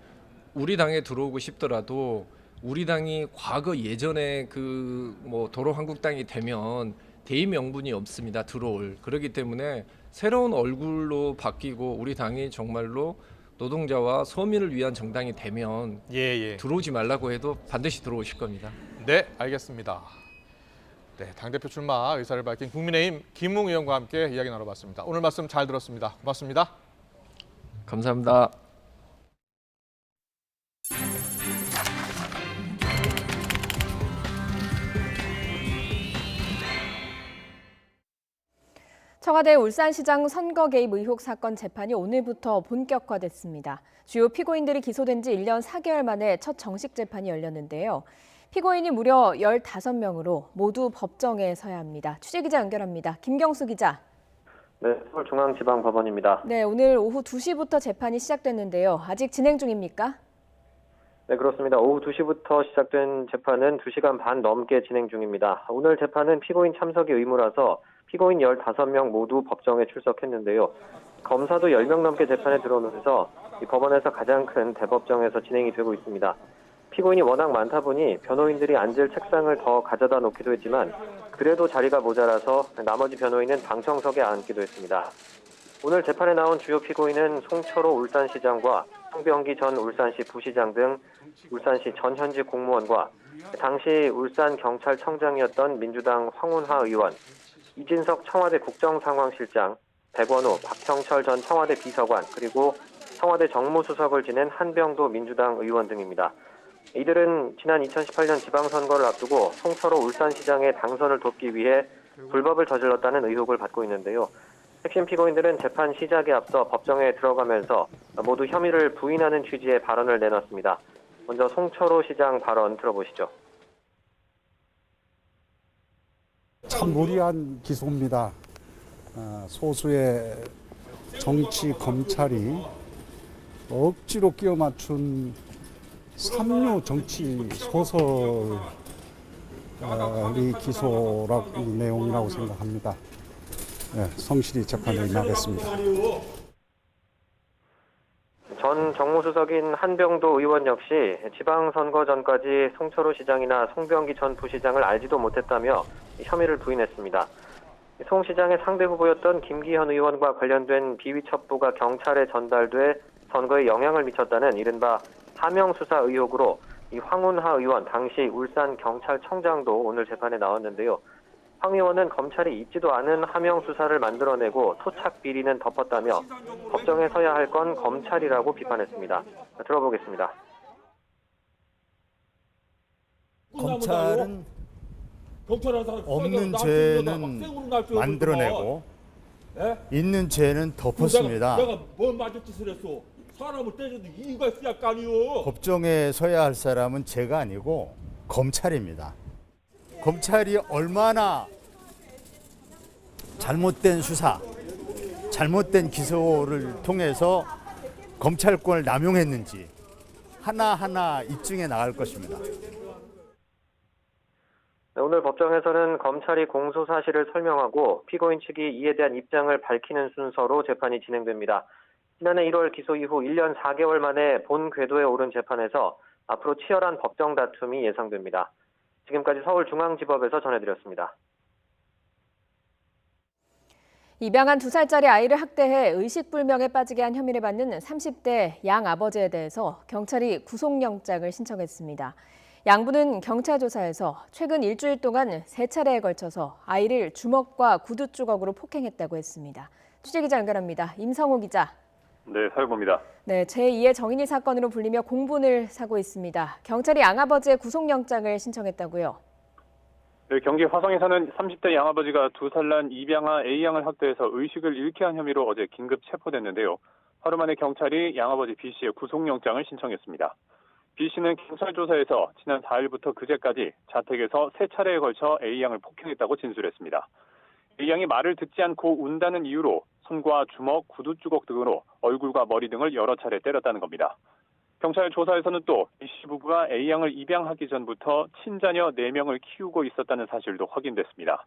우리 당에 들어오고 싶더라도 우리 당이 과거 예전에 그 뭐 도로한국당이 되면 대의 명분이 없습니다. 들어올. 그렇기 때문에 새로운 얼굴로 바뀌고 우리 당이 정말로 노동자와 서민을 위한 정당이 되면 들어오지 말라고 해도 반드시 들어오실 겁니다. 네, 알겠습니다. 네, 당대표 출마 의사를 밝힌 국민의힘 김웅 의원과 함께 이야기 나눠봤습니다. 오늘 말씀 잘 들었습니다. 고맙습니다. 감사합니다. 청와대 울산시장 선거 개입 의혹 사건 재판이 오늘부터 본격화됐습니다. 주요 피고인들이 기소된 지 1년 4개월 만에 첫 정식 재판이 열렸는데요. 피고인이 무려 15명으로 모두 법정에 서야 합니다. 취재기자 연결합니다. 김경수 기자. 네, 서울중앙지방법원입니다. 네, 오늘 오후 2시부터 재판이 시작됐는데요. 아직 진행 중입니까? 네, 그렇습니다. 오후 2시부터 시작된 재판은 2시간 반 넘게 진행 중입니다. 오늘 재판은 피고인 참석이 의무라서 피고인 15명 모두 법정에 출석했는데요. 검사도 10명 넘게 재판에 들어오면서 이 법원에서 가장 큰 대법정에서 진행이 되고 있습니다. 피고인이 워낙 많다 보니 변호인들이 앉을 책상을 더 가져다 놓기도 했지만 그래도 자리가 모자라서 나머지 변호인은 방청석에 앉기도 했습니다. 오늘 재판에 나온 주요 피고인은 송철호 울산시장과 송병기 전 울산시 부시장 등 울산시 전 현직 공무원과 당시 울산경찰청장이었던 민주당 황운하 의원, 이진석 청와대 국정상황실장, 백원우, 박형철 전 청와대 비서관, 그리고 청와대 정무수석을 지낸 한병도 민주당 의원 등입니다. 이들은 지난 2018년 지방선거를 앞두고 송철호 울산시장의 당선을 돕기 위해 불법을 저질렀다는 의혹을 받고 있는데요. 핵심 피고인들은 재판 시작에 앞서 법정에 들어가면서 모두 혐의를 부인하는 취지의 발언을 내놨습니다. 먼저 송철호 시장 발언 들어보시죠. 참 무리한 기소입니다. 소수의 정치 검찰이 억지로 끼워 맞춘 삼류 정치 소설이 기소라고 내용이라고 생각합니다. 네, 성실히 재판에 임하겠습니다. 전 정무수석인 한병도 의원 역시 지방선거 전까지 송철호 시장이나 송병기 전 부시장을 알지도 못했다며 혐의를 부인했습니다. 송 시장의 상대 후보였던 김기현 의원과 관련된 비위 첩보가 경찰에 전달돼 선거에 영향을 미쳤다는 이른바 하명수사 의혹으로 이 황운하 의원, 당시 울산경찰청장도 오늘 재판에 나왔는데요. 황 의원은 검찰이 있지도 않은 하명수사를 만들어내고 토착 비리는 덮었다며 법정에 서야 할 건 검찰이라고 비판했습니다. 들어보겠습니다. 검찰은 없는 죄는 만들어내고 있는 죄는 덮었습니다. 내가 뭔 맞을 짓을 했어? 사람을 때려도 이유가 있어야 할 아니오. 법정에 서야 할 사람은 제가 아니고 검찰입니다. 검찰이 얼마나 잘못된 수사, 잘못된 기소를 통해서 검찰권을 남용했는지 하나하나 입증해 나갈 것입니다. 오늘 법정에서는 검찰이 공소 사실을 설명하고 피고인 측이 이에 대한 입장을 밝히는 순서로 재판이 진행됩니다. 지난해 1월 기소 이후 1년 4개월 만에 본 궤도에 오른 재판에서 앞으로 치열한 법정 다툼이 예상됩니다. 지금까지 서울중앙지법에서 전해드렸습니다. 입양한 2살짜리 아이를 학대해 의식불명에 빠지게 한 혐의를 받는 30대 양 아버지에 대해서 경찰이 구속영장을 신청했습니다. 양부는 경찰 조사에서 최근 일주일 동안 3차례에 걸쳐서 아이를 주먹과 구두 주걱으로 폭행했다고 했습니다. 취재기자 연결합니다. 임성호 기자. 네, 서울보입니다. 네, 제2의 정인이 사건으로 불리며 공분을 사고 있습니다. 경찰이 양아버지의 구속영장을 신청했다고요? 네, 경기 화성에서는 30대 양아버지가 2살 난 입양아 A양을 학대해서 의식을 잃게 한 혐의로 어제 긴급 체포됐는데요. 하루 만에 경찰이 양아버지 B씨의 구속영장을 신청했습니다. B씨는 경찰 조사에서 지난 4일부터 그제까지 자택에서 3차례에 걸쳐 A양을 폭행했다고 진술했습니다. A양이 말을 듣지 않고 운다는 이유로 손과 주먹, 구두 주걱 등으로 얼굴과 머리 등을 여러 차례 때렸다는 겁니다. 경찰 조사에서는 또 B씨 부부가 A양을 입양하기 전부터 친자녀 4명을 키우고 있었다는 사실도 확인됐습니다.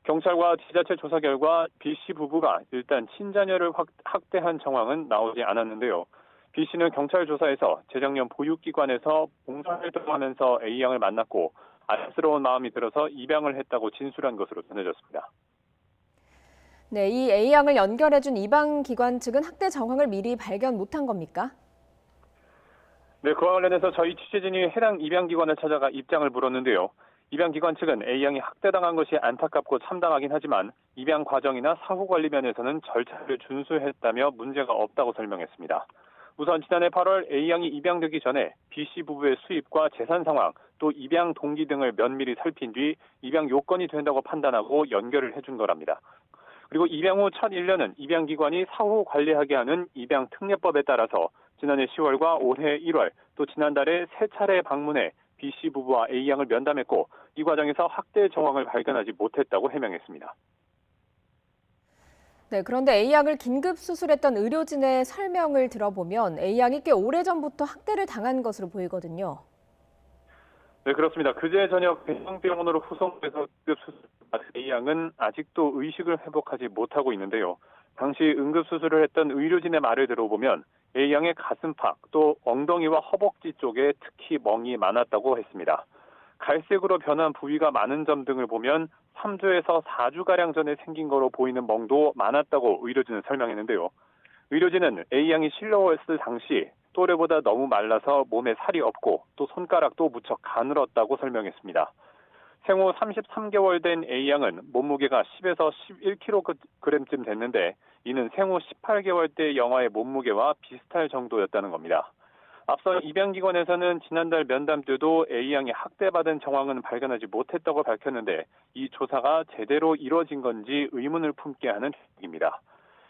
경찰과 지자체 조사 결과 B씨 부부가 일단 친자녀를 학대한 정황은 나오지 않았는데요. B씨는 경찰 조사에서 재작년 보육기관에서 봉사활동하면서 A양을 만났고 안쓰러운 마음이 들어서 입양을 했다고 진술한 것으로 전해졌습니다. 네, 이 A양을 연결해준 입양기관 측은 학대 정황을 미리 발견 못한 겁니까? 네, 그와 관련해서 저희 취재진이 해당 입양기관을 찾아가 입장을 물었는데요. 입양기관 측은 A양이 학대당한 것이 안타깝고 참담하긴 하지만 입양 과정이나 사후 관리 면에서는 절차를 준수했다며 문제가 없다고 설명했습니다. 우선 지난해 8월 A양이 입양되기 전에 B씨 부부의 수입과 재산 상황, 또 입양 동기 등을 면밀히 살핀 뒤 입양 요건이 된다고 판단하고 연결을 해준 거랍니다. 그리고 입양 후 첫 1년은 입양기관이 사후 관리하게 하는 입양특례법에 따라서 지난해 10월과 올해 1월, 또 지난달에 3차례 방문해 B씨 부부와 A양을 면담했고 이 과정에서 학대 정황을 발견하지 못했다고 해명했습니다. 네, 그런데 A양을 긴급 수술했던 의료진의 설명을 들어보면 A양이 꽤 오래전부터 학대를 당한 것으로 보이거든요. 네, 그렇습니다. 그제 저녁 대형병원으로 후송돼서 응급수술받은 A양은 아직도 의식을 회복하지 못하고 있는데요. 당시 응급수술을 했던 의료진의 말을 들어보면 A양의 가슴팍 또 엉덩이와 허벅지 쪽에 특히 멍이 많았다고 했습니다. 갈색으로 변한 부위가 많은 점 등을 보면 3주에서 4주가량 전에 생긴 거로 보이는 멍도 많았다고 의료진은 설명했는데요. 의료진은 A양이 실려왔을 당시 또래보다 너무 말라서 몸에 살이 없고 또 손가락도 무척 가늘었다고 설명했습니다. 생후 33개월 된 A양은 몸무게가 10에서 11kg쯤 됐는데 이는 생후 18개월 때 영아의 몸무게와 비슷할 정도였다는 겁니다. 앞서 입양기관에서는 지난달 면담 때도 A양이 학대받은 정황은 발견하지 못했다고 밝혔는데 이 조사가 제대로 이뤄진 건지 의문을 품게 하는 행위입니다.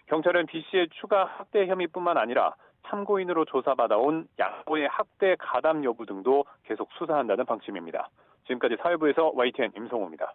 경찰은 B씨의 추가 학대 혐의뿐만 아니라 참고인으로 조사받아온 양보의 학대 가담 여부 등도 계속 수사한다는 방침입니다. 지금까지 사회부에서 YTN 임성호입니다.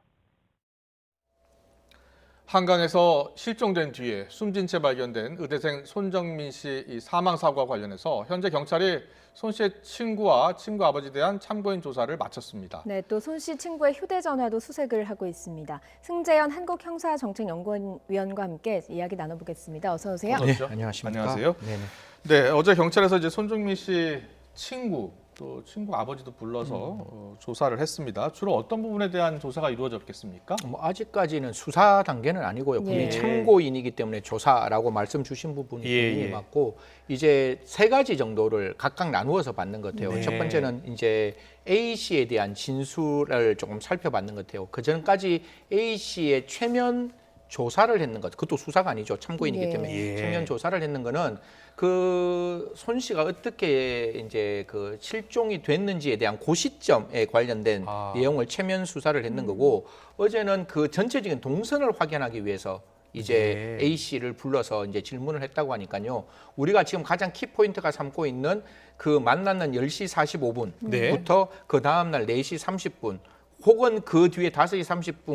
한강에서 실종된 뒤에 숨진 채 발견된 의대생 손정민 씨 이 사망 사고와 관련해서 현재 경찰이 손 씨의 친구와 친구 아버지에 대한 참고인 조사를 마쳤습니다. 네, 또 손 씨 친구의 휴대전화도 수색을 하고 있습니다. 승재현 한국형사정책연구원위원과 함께 이야기 나눠보겠습니다. 어서 오세요. 네, 안녕하십니까. 안녕하세요. 네네. 네, 어제 경찰에서 이제 손정민 씨 친구 또 친구 아버지도 불러서 조사를 했습니다. 주로 어떤 부분에 대한 조사가 이루어졌겠습니까? 뭐 아직까지는 수사 단계는 아니고요. 분명히 예. 참고인이기 때문에 조사라고 말씀 주신 부분이 예. 맞고 이제 3가지 정도를 각각 나누어서 받는 것 같아요. 네. 첫 번째는 이제 A 씨에 대한 진술을 조금 살펴봤는 것 같아요. 그 전까지 A 씨의 최면 조사를 했는 것, 그것도 수사가 아니죠. 참고인이기 예. 때문에 예. 최면 조사를 했는 거는 그 손 씨가 어떻게 이제 그 실종이 됐는지에 대한 그 시점에 관련된 내용을 최면 수사를 했는 거고 어제는 그 전체적인 동선을 확인하기 위해서 이제 A 씨를 불러서 이제 질문을 했다고 하니까요. 우리가 지금 가장 키포인트가 삼고 있는 그 만나는 10시 45분부터 그 다음날 4시 30분 혹은 그 뒤에 5시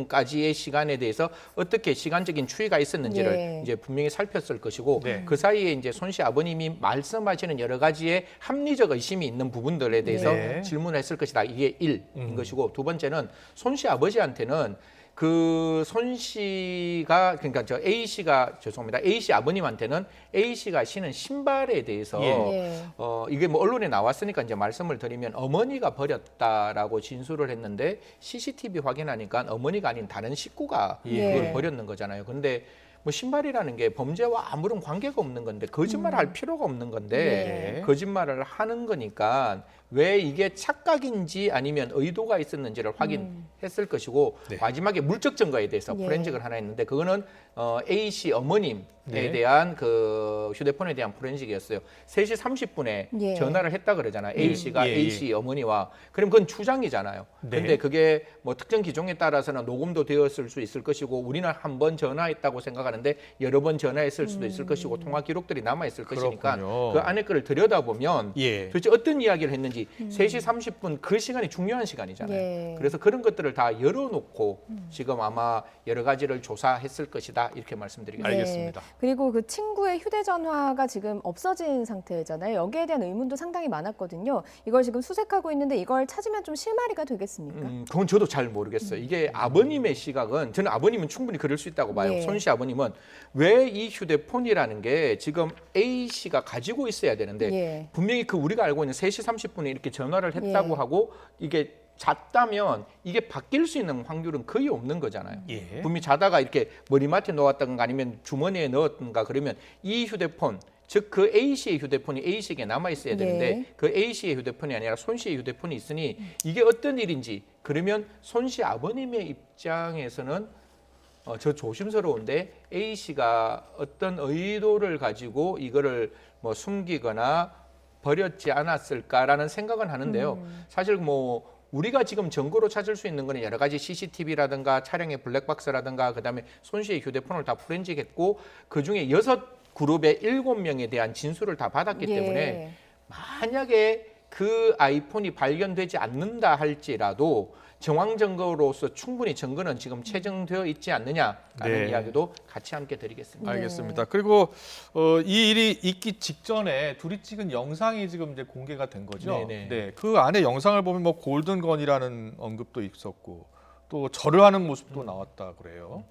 30분까지의 시간에 대해서 어떻게 시간적인 추이가 있었는지를 이제 분명히 살폈을 것이고 그 사이에 이제 손 씨 아버님이 말씀하시는 여러 가지의 합리적 의심이 있는 부분들에 대해서 질문했을 것이다. 이게 1인 것이고 두 번째는 손 씨 아버지한테는 그 손 씨가 그러니까 저 A 씨가 죄송합니다. A 씨 아버님한테는 A 씨가 신은 신발에 대해서 이게 뭐 언론에 나왔으니까 이제 말씀을 드리면 어머니가 버렸다라고 진술을 했는데 CCTV 확인하니까 어머니가 아닌 다른 식구가 그걸 버렸는 거잖아요. 근데 뭐 신발이라는 게 범죄와 아무런 관계가 없는 건데 거짓말을 할 필요가 없는 건데 거짓말을 하는 거니까 왜 이게 착각인지 아니면 의도가 있었는지를 확인했을 것이고 마지막에 물적 증거에 대해서 포렌식을 하나 했는데 그거는 A 씨 어머님에 대한 그 휴대폰에 대한 포렌식이었어요. 3시 30분에 전화를 했다 그러잖아요. A 씨가 A 씨 어머니와. 그럼 그건 추정이잖아요. 근데 그게 뭐 특정 기종에 따라서는 녹음도 되었을 수 있을 것이고 우리는 한 번 전화했다고 생각하는데 여러 번 전화했을 수도 있을 것이고 통화 기록들이 남아 있을 것이니까 그 안에 거를 들여다보면 도대체 어떤 이야기를 했는지 3시 30분 그 시간이 중요한 시간이잖아요. 그래서 그런 것들을 다 열어놓고 지금 아마 여러 가지를 조사했을 것이다 이렇게 말씀드리겠습니다. 알겠습니다. 그리고 그 친구의 휴대전화가 지금 없어진 상태잖아요. 여기에 대한 의문도 상당히 많았거든요. 이걸 지금 수색하고 있는데 이걸 찾으면 좀 실마리가 되겠습니까? 그건 저도 잘 모르겠어요. 이게 아버님의 시각은 저는 아버님은 충분히 그럴 수 있다고 봐요. 손 씨 아버님은 왜 이 휴대폰이라는 게 지금 A 씨가 가지고 있어야 되는데 분명히 그 우리가 알고 있는 3시 30분에 이렇게 전화를 했다고 하고 이게 잤다면 이게 바뀔 수 있는 확률은 거의 없는 거잖아요. 분명히 자다가 이렇게 머리맡에 놓았던가 아니면 주머니에 넣었던가 그러면 이 휴대폰 즉 그 A 씨의 휴대폰이 A 씨에게 남아 있어야 되는데 그 A 씨의 휴대폰이 아니라 손 씨의 휴대폰이 있으니 이게 어떤 일인지 그러면 손 씨 아버님의 입장에서는 저 조심스러운데 A 씨가 어떤 의도를 가지고 이거를 뭐 숨기거나 버렸지 않았을까라는 생각은 하는데요. 사실 뭐 우리가 지금 증거로 찾을 수 있는 거는 여러 가지 CCTV라든가 차량의 블랙박스라든가 그다음에 손 씨의 휴대폰을 다 포렌식했고 그중에 6그룹의 7명에 대한 진술을 다 받았기 때문에 만약에 그 아이폰이 발견되지 않는다 할지라도 정황 증거로서 충분히 증거는 지금 채정되어 있지 않느냐라는 네. 이야기도 같이 함께 드리겠습니다. 알겠습니다. 그리고 이 일이 있기 직전에 둘이 찍은 영상이 지금 이제 공개가 된 거죠. 네네. 네, 그 안에 영상을 보면 뭐 골든건이라는 언급도 있었고 또 절을 하는 모습도 나왔다 그래요.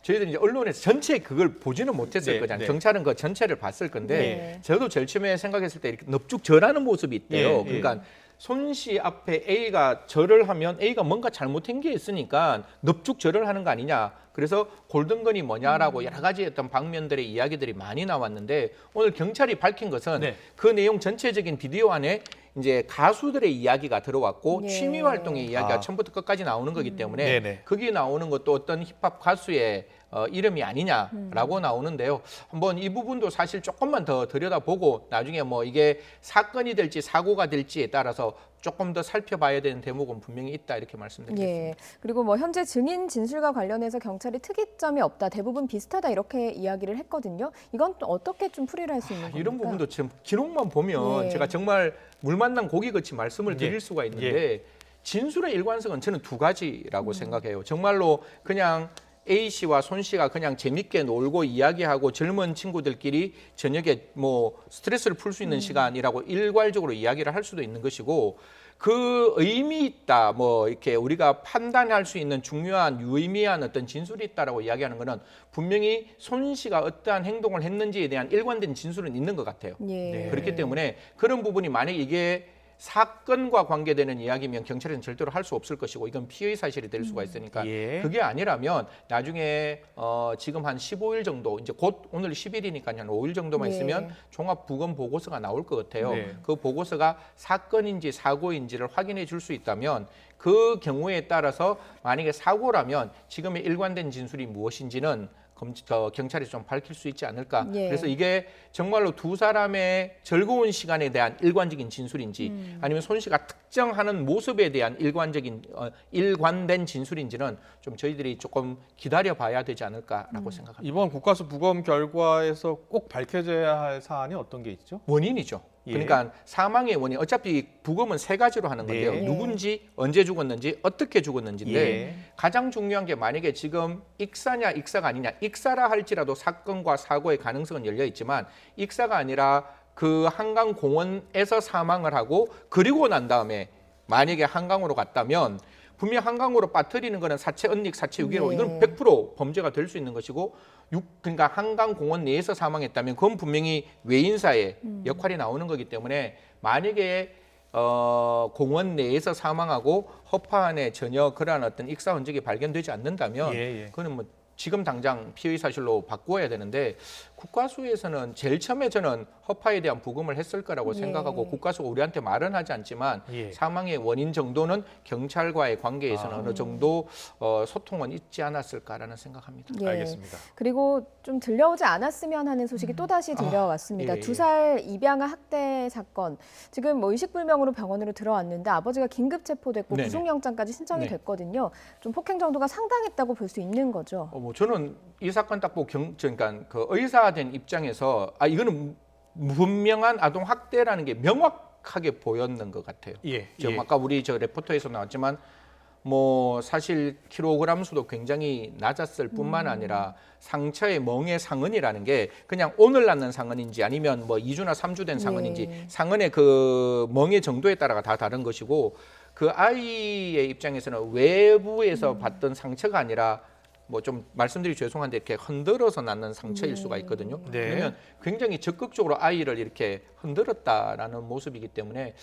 저희들이 이제 언론에서 전체 그걸 보지는 못했을 네, 거잖아요. 네. 경찰은 그 전체를 봤을 건데 네. 저도 제일 처음에 생각했을 때 이렇게 넙죽 절하는 모습이 있대요. 네, 그러니까 손 씨 앞에 A가 절을 하면 A가 뭔가 잘못한 게 있으니까 넙죽 절을 하는 거 아니냐. 그래서 골든건이 뭐냐라고 여러 가지 어떤 방면들의 이야기들이 많이 나왔는데 오늘 경찰이 밝힌 것은 네. 그 내용 전체적인 비디오 안에 이제 가수들의 이야기가 들어왔고 예. 취미 활동의 이야기가 아. 처음부터 끝까지 나오는 거기 때문에 네네. 거기 나오는 것도 어떤 힙합 가수의 이름이 아니냐라고 나오는데요. 한번 이 부분도 사실 조금만 더 들여다보고 나중에 뭐 이게 사건이 될지 사고가 될지에 따라서 조금 더 살펴봐야 되는 대목은 분명히 있다 이렇게 말씀드리겠습니다. 예. 그리고 뭐 현재 증인 진술과 관련해서 경찰이 특이점이 없다, 대부분 비슷하다 이렇게 이야기를 했거든요. 이건 또 어떻게 좀 풀이를 할 수 있는 겁니까? 이런 부분도 지금 기록만 보면 예. 제가 정말 물 만난 고기같이 말씀을 드릴 예. 수가 있는데 진술의 일관성은 저는 두 가지라고 생각해요. 정말로 그냥 A 씨와 손 씨가 그냥 재밌게 놀고 이야기하고 젊은 친구들끼리 저녁에 뭐 스트레스를 풀 수 있는 시간이라고 일괄적으로 이야기를 할 수도 있는 것이고 그 의미 있다 뭐 이렇게 우리가 판단할 수 있는 중요한 유의미한 어떤 진술이 있다라고 이야기하는 것은 분명히 손 씨가 어떠한 행동을 했는지에 대한 일관된 진술은 있는 것 같아요. 예. 그렇기 때문에 그런 부분이 만약에 이게 사건과 관계되는 이야기면 경찰은 절대로 할 수 없을 것이고 이건 피의 사실이 될 수가 있으니까 예. 그게 아니라면 나중에 지금 한 15일 정도 이제 곧 오늘 10일이니까 한 5일 정도만 예. 있으면 종합 부검 보고서가 나올 것 같아요. 네. 그 보고서가 사건인지 사고인지를 확인해 줄 수 있다면 그 경우에 따라서 만약에 사고라면 지금의 일관된 진술이 무엇인지는 경찰이 좀 밝힐 수 있지 않을까. 예. 그래서 이게 정말로 두 사람의 즐거운 시간에 대한 일관적인 진술인지 아니면 손 씨가 특정하는 모습에 대한 일관된 진술인지는 좀 저희들이 조금 기다려봐야 되지 않을까라고 생각합니다. 이번 국가수 부검 결과에서 꼭 밝혀져야 할 사안이 어떤 게 있죠? 원인이죠. 예. 그러니까 사망의 원인, 어차피 부검은 세 가지로 하는 건데요. 네. 누군지, 언제 죽었는지, 어떻게 죽었는지인데 예. 가장 중요한 게 만약에 지금 익사냐 익사가 아니냐. 익사라 할지라도 사건과 사고의 가능성은 열려 있지만 익사가 아니라 그 한강공원에서 사망을 하고 그리고 난 다음에 만약에 한강으로 갔다면 분명 한강으로 빠뜨리는 거는 사체 은닉, 사체 유기로 네. 이건 100% 범죄가 될 수 있는 것이고 그러니까 한강공원 내에서 사망했다면 그건 분명히 외인사의 역할이 나오는 거기 때문에 만약에 공원 내에서 사망하고 허파 안에 전혀 그러한 어떤 익사 흔적이 발견되지 않는다면 예. 그거는 뭐 지금 당장 피의 사실로 바꾸어야 되는데 국가수에서는 제일 처음에 저는 허파에 대한 부검을 했을 거라고 예. 생각하고 국가수가 우리한테 말은 하지 않지만 예. 사망의 원인 정도는 경찰과의 관계에서는 어느 정도 소통은 있지 않았을까라는 생각합니다. 예. 알겠습니다. 그리고 좀 들려오지 않았으면 하는 소식이 또다시 들려왔습니다. 예. 2살 입양아 학대 사건. 지금 뭐 의식불명으로 병원으로 들어왔는데 아버지가 긴급 체포됐고 네네. 구속영장까지 신청이 네. 됐거든요. 좀 폭행 정도가 상당했다고 볼 수 있는 거죠. 뭐 저는 이 사건 딱 보고 그러니까 그 의사된 입장에서 이거는 분명한 아동 학대라는 게 명확하게 보였는 것 같아요. 예. 지금 아까 우리 저 레포터에서 나왔지만 뭐 사실 킬로그램 수도 굉장히 낮았을 뿐만 아니라 상처의 멍의 상흔이라는 게 그냥 오늘 낳는 상흔인지 아니면 뭐 2주나 3주 된 상흔인지 상흔의 그 멍의 정도에 따라가 다 다른 것이고 그 아이의 입장에서는 외부에서 받던 상처가 아니라 뭐 좀 말씀드리기 죄송한데 이렇게 흔들어서 낳는 상처일 수가 있거든요. 네. 그러면 굉장히 적극적으로 아이를 이렇게 흔들었다라는 모습이기 때문에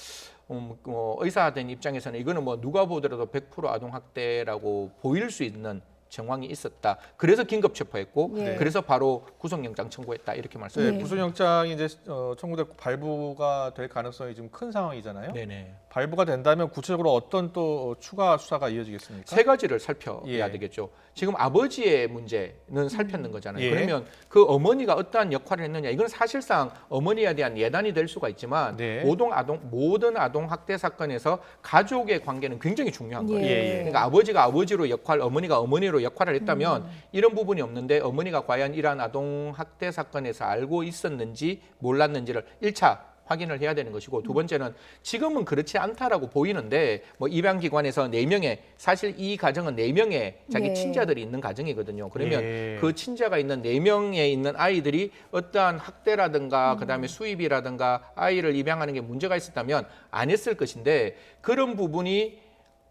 의사된 입장에서는 이거는 뭐 누가 보더라도 100% 아동 학대라고 보일 수 있는 정황이 있었다. 그래서 긴급 체포했고 예. 그래서 바로 구속영장 청구했다 이렇게 말씀드립니다. 네, 구속영장이 이제 청구됐고 발부가 될 가능성이 지금 큰 상황이잖아요. 네네. 발부가 된다면 구체적으로 어떤 또 추가 수사가 이어지겠습니까? 세 가지를 살펴야 예. 되겠죠. 지금 아버지의 문제는 살폈는 거잖아요. 예. 그러면 그 어머니가 어떠한 역할을 했느냐. 이건 사실상 어머니에 대한 예단이 될 수가 있지만 네. 모든 아동 학대 사건에서 가족의 관계는 굉장히 중요한 거예요. 예. 그러니까 아버지가 아버지로 어머니가 어머니로 역할을 했다면 이런 부분이 없는데 어머니가 과연 이러한 아동 학대 사건에서 알고 있었는지 몰랐는지를 1차 확인을 해야 되는 것이고, 두 번째는 지금은 그렇지 않다라고 보이는데 뭐 입양기관에서 4명의, 사실 이 가정은 4명의 자기 예. 친자들이 있는 가정이거든요. 그러면 예. 그 친자가 있는 4명에 있는 아이들이 어떠한 학대라든가 그다음에 수입이라든가 아이를 입양하는 게 문제가 있었다면 안 했을 것인데, 그런 부분이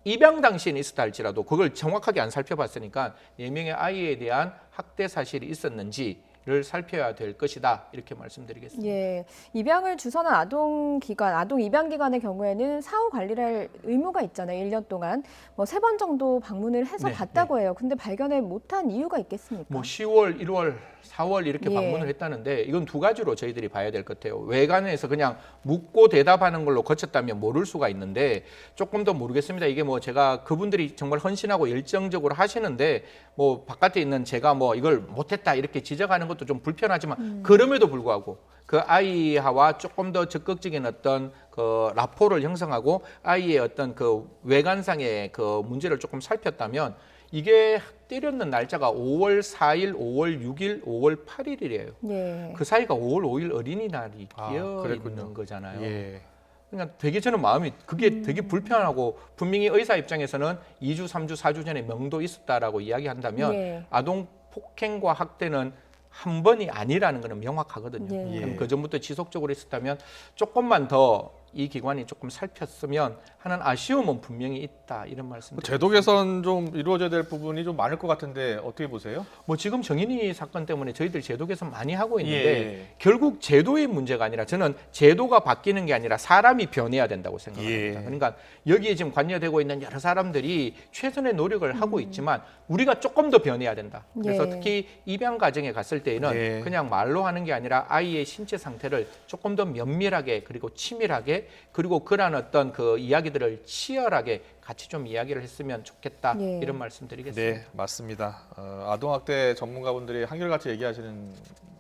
입양 당시에는 있었다 할지라도 그걸 정확하게 안 살펴봤으니까 4명의 아이에 대한 학대 사실이 있었는지를 살펴야 될 것이다, 이렇게 말씀드리겠습니다. 예, 입양을 주선한 아동기관, 아동 입양기관의 경우에는 사후 관리를 할 의무가 있잖아요. 1년 동안 뭐 3번 정도 방문을 해서 네, 봤다고 해요. 근데 발견을 못한 이유가 있겠습니까? 뭐 10월, 1월, 4월 이렇게 예. 방문을 했다는데, 이건 두 가지로 저희들이 봐야 될 것 같아요. 외관에서 그냥 묻고 대답하는 걸로 거쳤다면 모를 수가 있는데, 조금 더 모르겠습니다. 이게 뭐 제가 그분들이 정말 헌신하고 열정적으로 하시는데 뭐 바깥에 있는 제가 뭐 이걸 못했다 이렇게 지적하는 것도 좀 불편하지만 그럼에도 불구하고 그 아이와 조금 더 적극적인 어떤 그 라포를 형성하고 아이의 어떤 그 외관상의 그 문제를 조금 살폈다면, 이게 때렸는 날짜가 5월 4일, 5월 6일, 5월 8일이래요. 예. 그 사이가 5월 5일 어린이날이 끼어 그랬군요. 있는 거잖아요. 예. 그러니까 되게 저는 마음이 그게 되게 불편하고, 분명히 의사 입장에서는 2주, 3주, 4주 전에 명도 있었다라고 이야기한다면 예. 아동 폭행과 학대는 한 번이 아니라는 것은 명확하거든요. 예. 그럼 그 전부터 지속적으로 있었다면 조금만 더 이 기관이 조금 살폈으면 하는 아쉬움은 분명히 있다, 이런 말씀. 제도 개선 좀 이루어져야 될 부분이 좀 많을 것 같은데 어떻게 보세요? 뭐 지금 정인이 사건 때문에 저희들 제도 개선 많이 하고 있는데 예. 결국 제도의 문제가 아니라, 저는 제도가 바뀌는 게 아니라 사람이 변해야 된다고 생각합니다. 예. 그러니까 여기에 지금 관여되고 있는 여러 사람들이 최선의 노력을 하고 있지만 우리가 조금 더 변해야 된다. 그래서 예. 특히 입양 가정에 갔을 때에는 예. 그냥 말로 하는 게 아니라 아이의 신체 상태를 조금 더 면밀하게, 그리고 치밀하게, 그리고 그러한 어떤 그 이야기들을 치열하게 같이 좀 이야기를 했으면 좋겠다, 예. 이런 말씀드리겠습니다. 네, 맞습니다. 아동학대 전문가분들이 한결같이 얘기하시는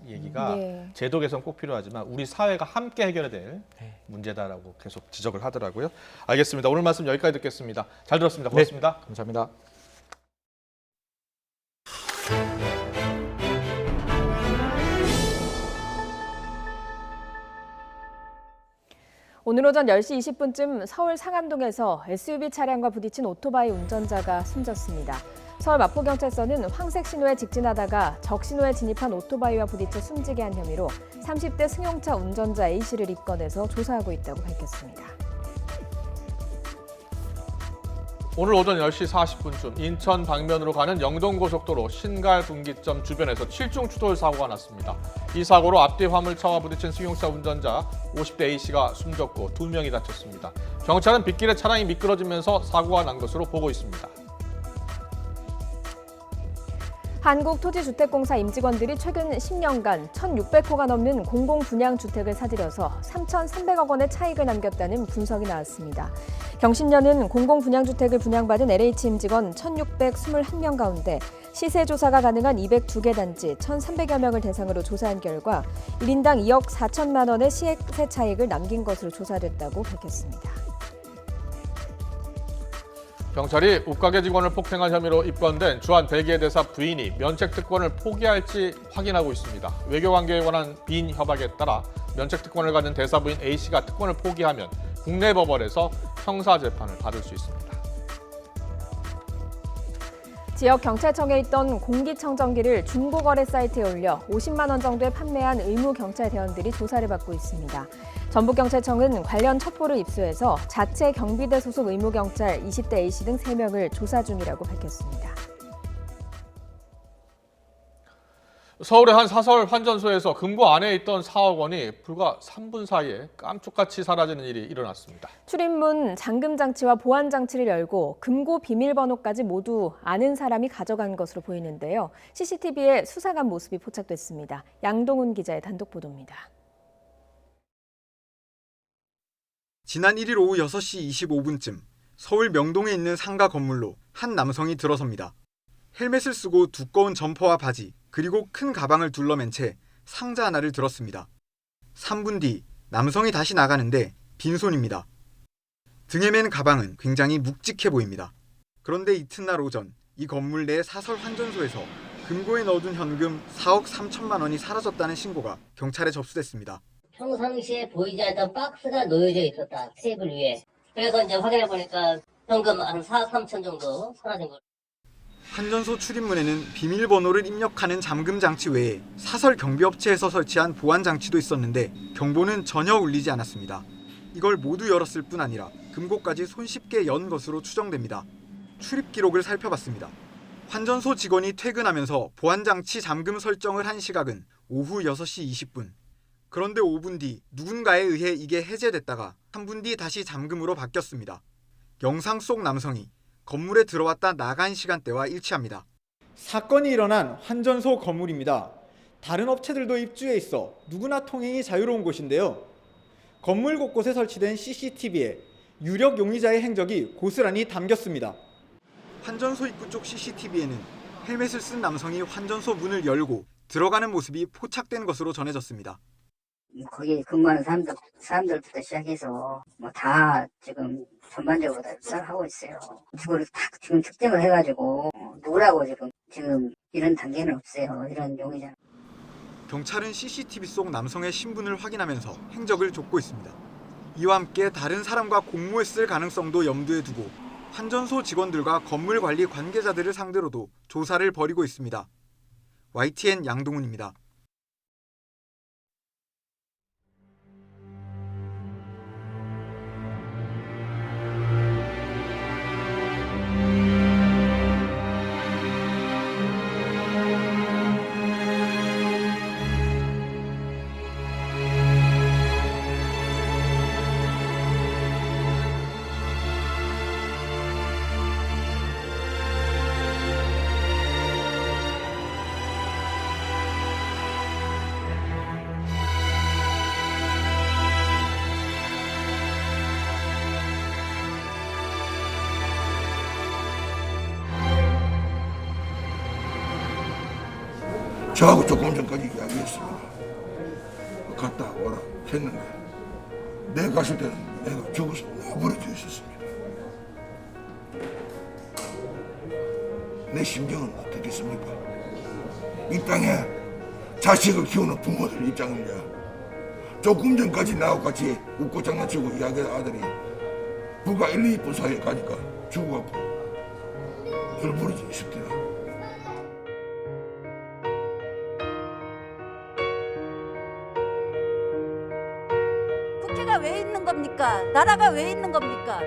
얘기가 네. 제도 개선 꼭 필요하지만 우리 사회가 함께 해결해야 될 문제다라고 계속 지적을 하더라고요. 알겠습니다. 오늘 말씀 여기까지 듣겠습니다. 잘 들었습니다. 고맙습니다. 네, 감사합니다. 오늘 오전 10시 20분쯤 서울 상암동에서 SUV 차량과 부딪힌 오토바이 운전자가 숨졌습니다. 서울 마포경찰서는 황색 신호에 직진하다가 적신호에 진입한 오토바이와 부딪혀 숨지게 한 혐의로 30대 승용차 운전자 A씨를 입건해서 조사하고 있다고 밝혔습니다. 오늘 오전 10시 40분쯤 인천 방면으로 가는 영동고속도로 신갈 분기점 주변에서 7중 추돌 사고가 났습니다. 이 사고로 앞뒤 화물차와 부딪힌 승용차 운전자 50대 A씨가 숨졌고 2명이 다쳤습니다. 경찰은 빗길에 차량이 미끄러지면서 사고가 난 것으로 보고 있습니다. 한국토지주택공사 임직원들이 최근 10년간 1,600호가 넘는 공공분양주택을 사들여서 3,300억 원의 차익을 남겼다는 분석이 나왔습니다. 경신련은 공공분양주택을 분양받은 LH 임직원 1,621명 가운데 시세조사가 가능한 202개 단지 1,300여 명을 대상으로 조사한 결과 1인당 2억 4천만 원의 시세 차익을 남긴 것으로 조사됐다고 밝혔습니다. 경찰이 옷가게 직원을 폭행한 혐의로 입건된 주한 벨기에 대사 부인이 면책 특권을 포기할지 확인하고 있습니다. 외교관계에 관한 빈 협약에 따라 면책 특권을 가진 대사 부인 A씨가 특권을 포기하면 국내 법원에서 형사 재판을 받을 수 있습니다. 지역 경찰청에 있던 공기청정기를 중고거래 사이트에 올려 50만 원 정도에 판매한 의무 경찰 대원들이 조사를 받고 있습니다. 전북경찰청은 관련 첩보를 입수해서 자체 경비대 소속 의무경찰 20대 A씨 등 3명을 조사 중이라고 밝혔습니다. 서울의 한 사설 환전소에서 금고 안에 있던 4억 원이 불과 3분 사이에 깜짝같이 사라지는 일이 일어났습니다. 출입문 잠금 장치와 보안 장치를 열고 금고 비밀번호까지 모두 아는 사람이 가져간 것으로 보이는데요. CCTV에 수사관 모습이 포착됐습니다. 양동훈 기자의 단독 보도입니다. 지난 1일 오후 6시 25분쯤 서울 명동에 있는 상가 건물로 한 남성이 들어섭니다. 헬멧을 쓰고 두꺼운 점퍼와 바지, 그리고 큰 가방을 둘러맨 채 상자 하나를 들었습니다. 3분 뒤 남성이 다시 나가는데 빈손입니다. 등에 맨 가방은 굉장히 묵직해 보입니다. 그런데 이튿날 오전 이 건물 내 사설 환전소에서 금고에 넣어둔 현금 4억 3천만 원이 사라졌다는 신고가 경찰에 접수됐습니다. 평상시에 보이지 않던 박스가 놓여져 있었다. 세입을 위해. 그래서 이제 확인해 보니까 현금 한 4억 3천 정도 사라진 거. 환전소 출입문에는 비밀번호를 입력하는 잠금 장치 외에 사설 경비업체에서 설치한 보안 장치도 있었는데 경보는 전혀 울리지 않았습니다. 이걸 모두 열었을 뿐 아니라 금고까지 손쉽게 연 것으로 추정됩니다. 출입 기록을 살펴봤습니다. 환전소 직원이 퇴근하면서 보안 장치 잠금 설정을 한 시각은 오후 6시 20분. 그런데 5분 뒤 누군가에 의해 이게 해제됐다가 3분 뒤 다시 잠금으로 바뀌었습니다. 영상 속 남성이 건물에 들어왔다 나간 시간대와 일치합니다. 사건이 일어난 환전소 건물입니다. 다른 업체들도 입주해 있어 누구나 통행이 자유로운 곳인데요. 건물 곳곳에 설치된 CCTV에 유력 용의자의 행적이 고스란히 담겼습니다. 환전소 입구 쪽 CCTV에는 헬멧을 쓴 남성이 환전소 문을 열고 들어가는 모습이 포착된 것으로 전해졌습니다. 거기 근무하는 사람들부터 시작해서 뭐 다 지금 전반적으로 다 수사하고 있어요. 그걸 다 지금 특정을 해가지고 누구라고 지금 이런 단계는 없어요. 이런 용의자. 경찰은 CCTV 속 남성의 신분을 확인하면서 행적을 쫓고 있습니다. 이와 함께 다른 사람과 공모했을 가능성도 염두에 두고 환전소 직원들과 건물 관리 관계자들을 상대로도 조사를 벌이고 있습니다. YTN 양동훈입니다. 저하고 조금 전까지 이야기했습니다. 갔다 와라 했는데 내가 갔을 때는 내가 죽어서 내버려져 있었습니다. 내 심정은 어떻겠습니까? 이 땅에 자식을 키우는 부모들 입장입니다. 조금 전까지 나하고 같이 웃고 장난치고 이야기한 아들이 불과 1, 2분 사이에 가니까 죽어갖고 내버려져 있습니다. 국회가 왜 있는 겁니까? 나라가 왜 있는 겁니까?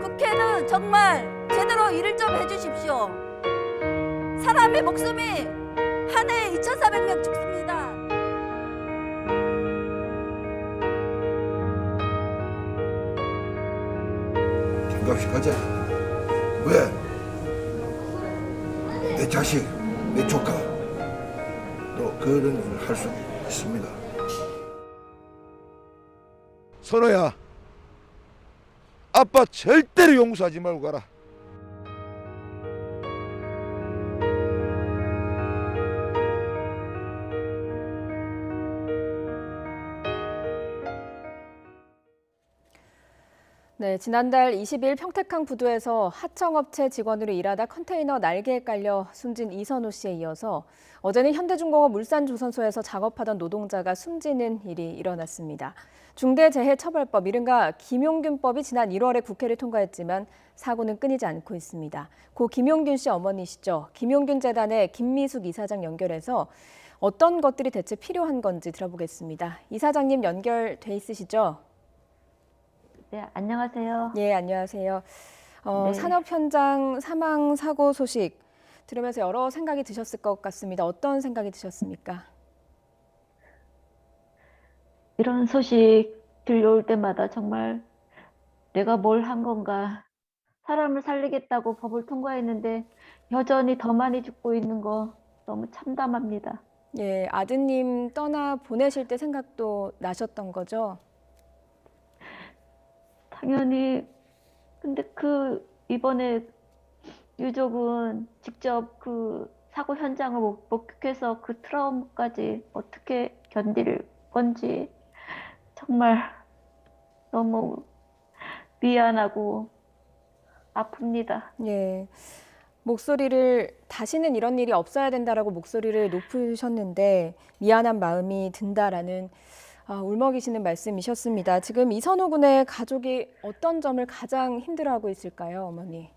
국회는 정말 제대로 일을 좀 해주십시오. 사람의 목숨이 한 해에 2,400명 죽습니다. 김갑식 가자. 왜? 내 자식, 내 조카 또 그런 일을 할 수 있습니다. 선호야, 아빠 절대로 용서하지 말고 가라. 네, 지난달 20일 평택항 부두에서 하청업체 직원으로 일하다 컨테이너 날개에 깔려 숨진 이선호 씨에 이어서 어제는 현대중공업 울산조선소에서 작업하던 노동자가 숨지는 일이 일어났습니다. 중대재해처벌법, 이른바 김용균법이 지난 1월에 국회를 통과했지만 사고는 끊이지 않고 있습니다. 고 김용균 씨 어머니시죠. 김용균 재단의 김미숙 이사장 연결해서 어떤 것들이 대체 필요한 건지 들어보겠습니다. 이사장님 연결돼 있으시죠? 네, 안녕하세요. 예, 안녕하세요. 네. 산업 현장 사망 사고 소식 들으면서 여러 생각이 드셨을 것 같습니다. 어떤 생각이 드셨습니까? 이런 소식 들려올 때마다 정말 내가 뭘 한 건가. 사람을 살리겠다고 법을 통과했는데 여전히 더 많이 죽고 있는 거 너무 참담합니다. 예, 아드님 떠나 보내실 때 생각도 나셨던 거죠? 당연히. 근데 이번에 유족은 직접 그 사고 현장을 목격해서 그 트라우마까지 어떻게 견딜 건지 정말 너무 미안하고 아픕니다. 예. 목소리를 다시는 이런 일이 없어야 된다라고 목소리를 높이셨는데 미안한 마음이 든다라는 울먹이시는 말씀이셨습니다. 지금 이선호 군의 가족이 어떤 점을 가장 힘들어하고 있을까요, 어머니?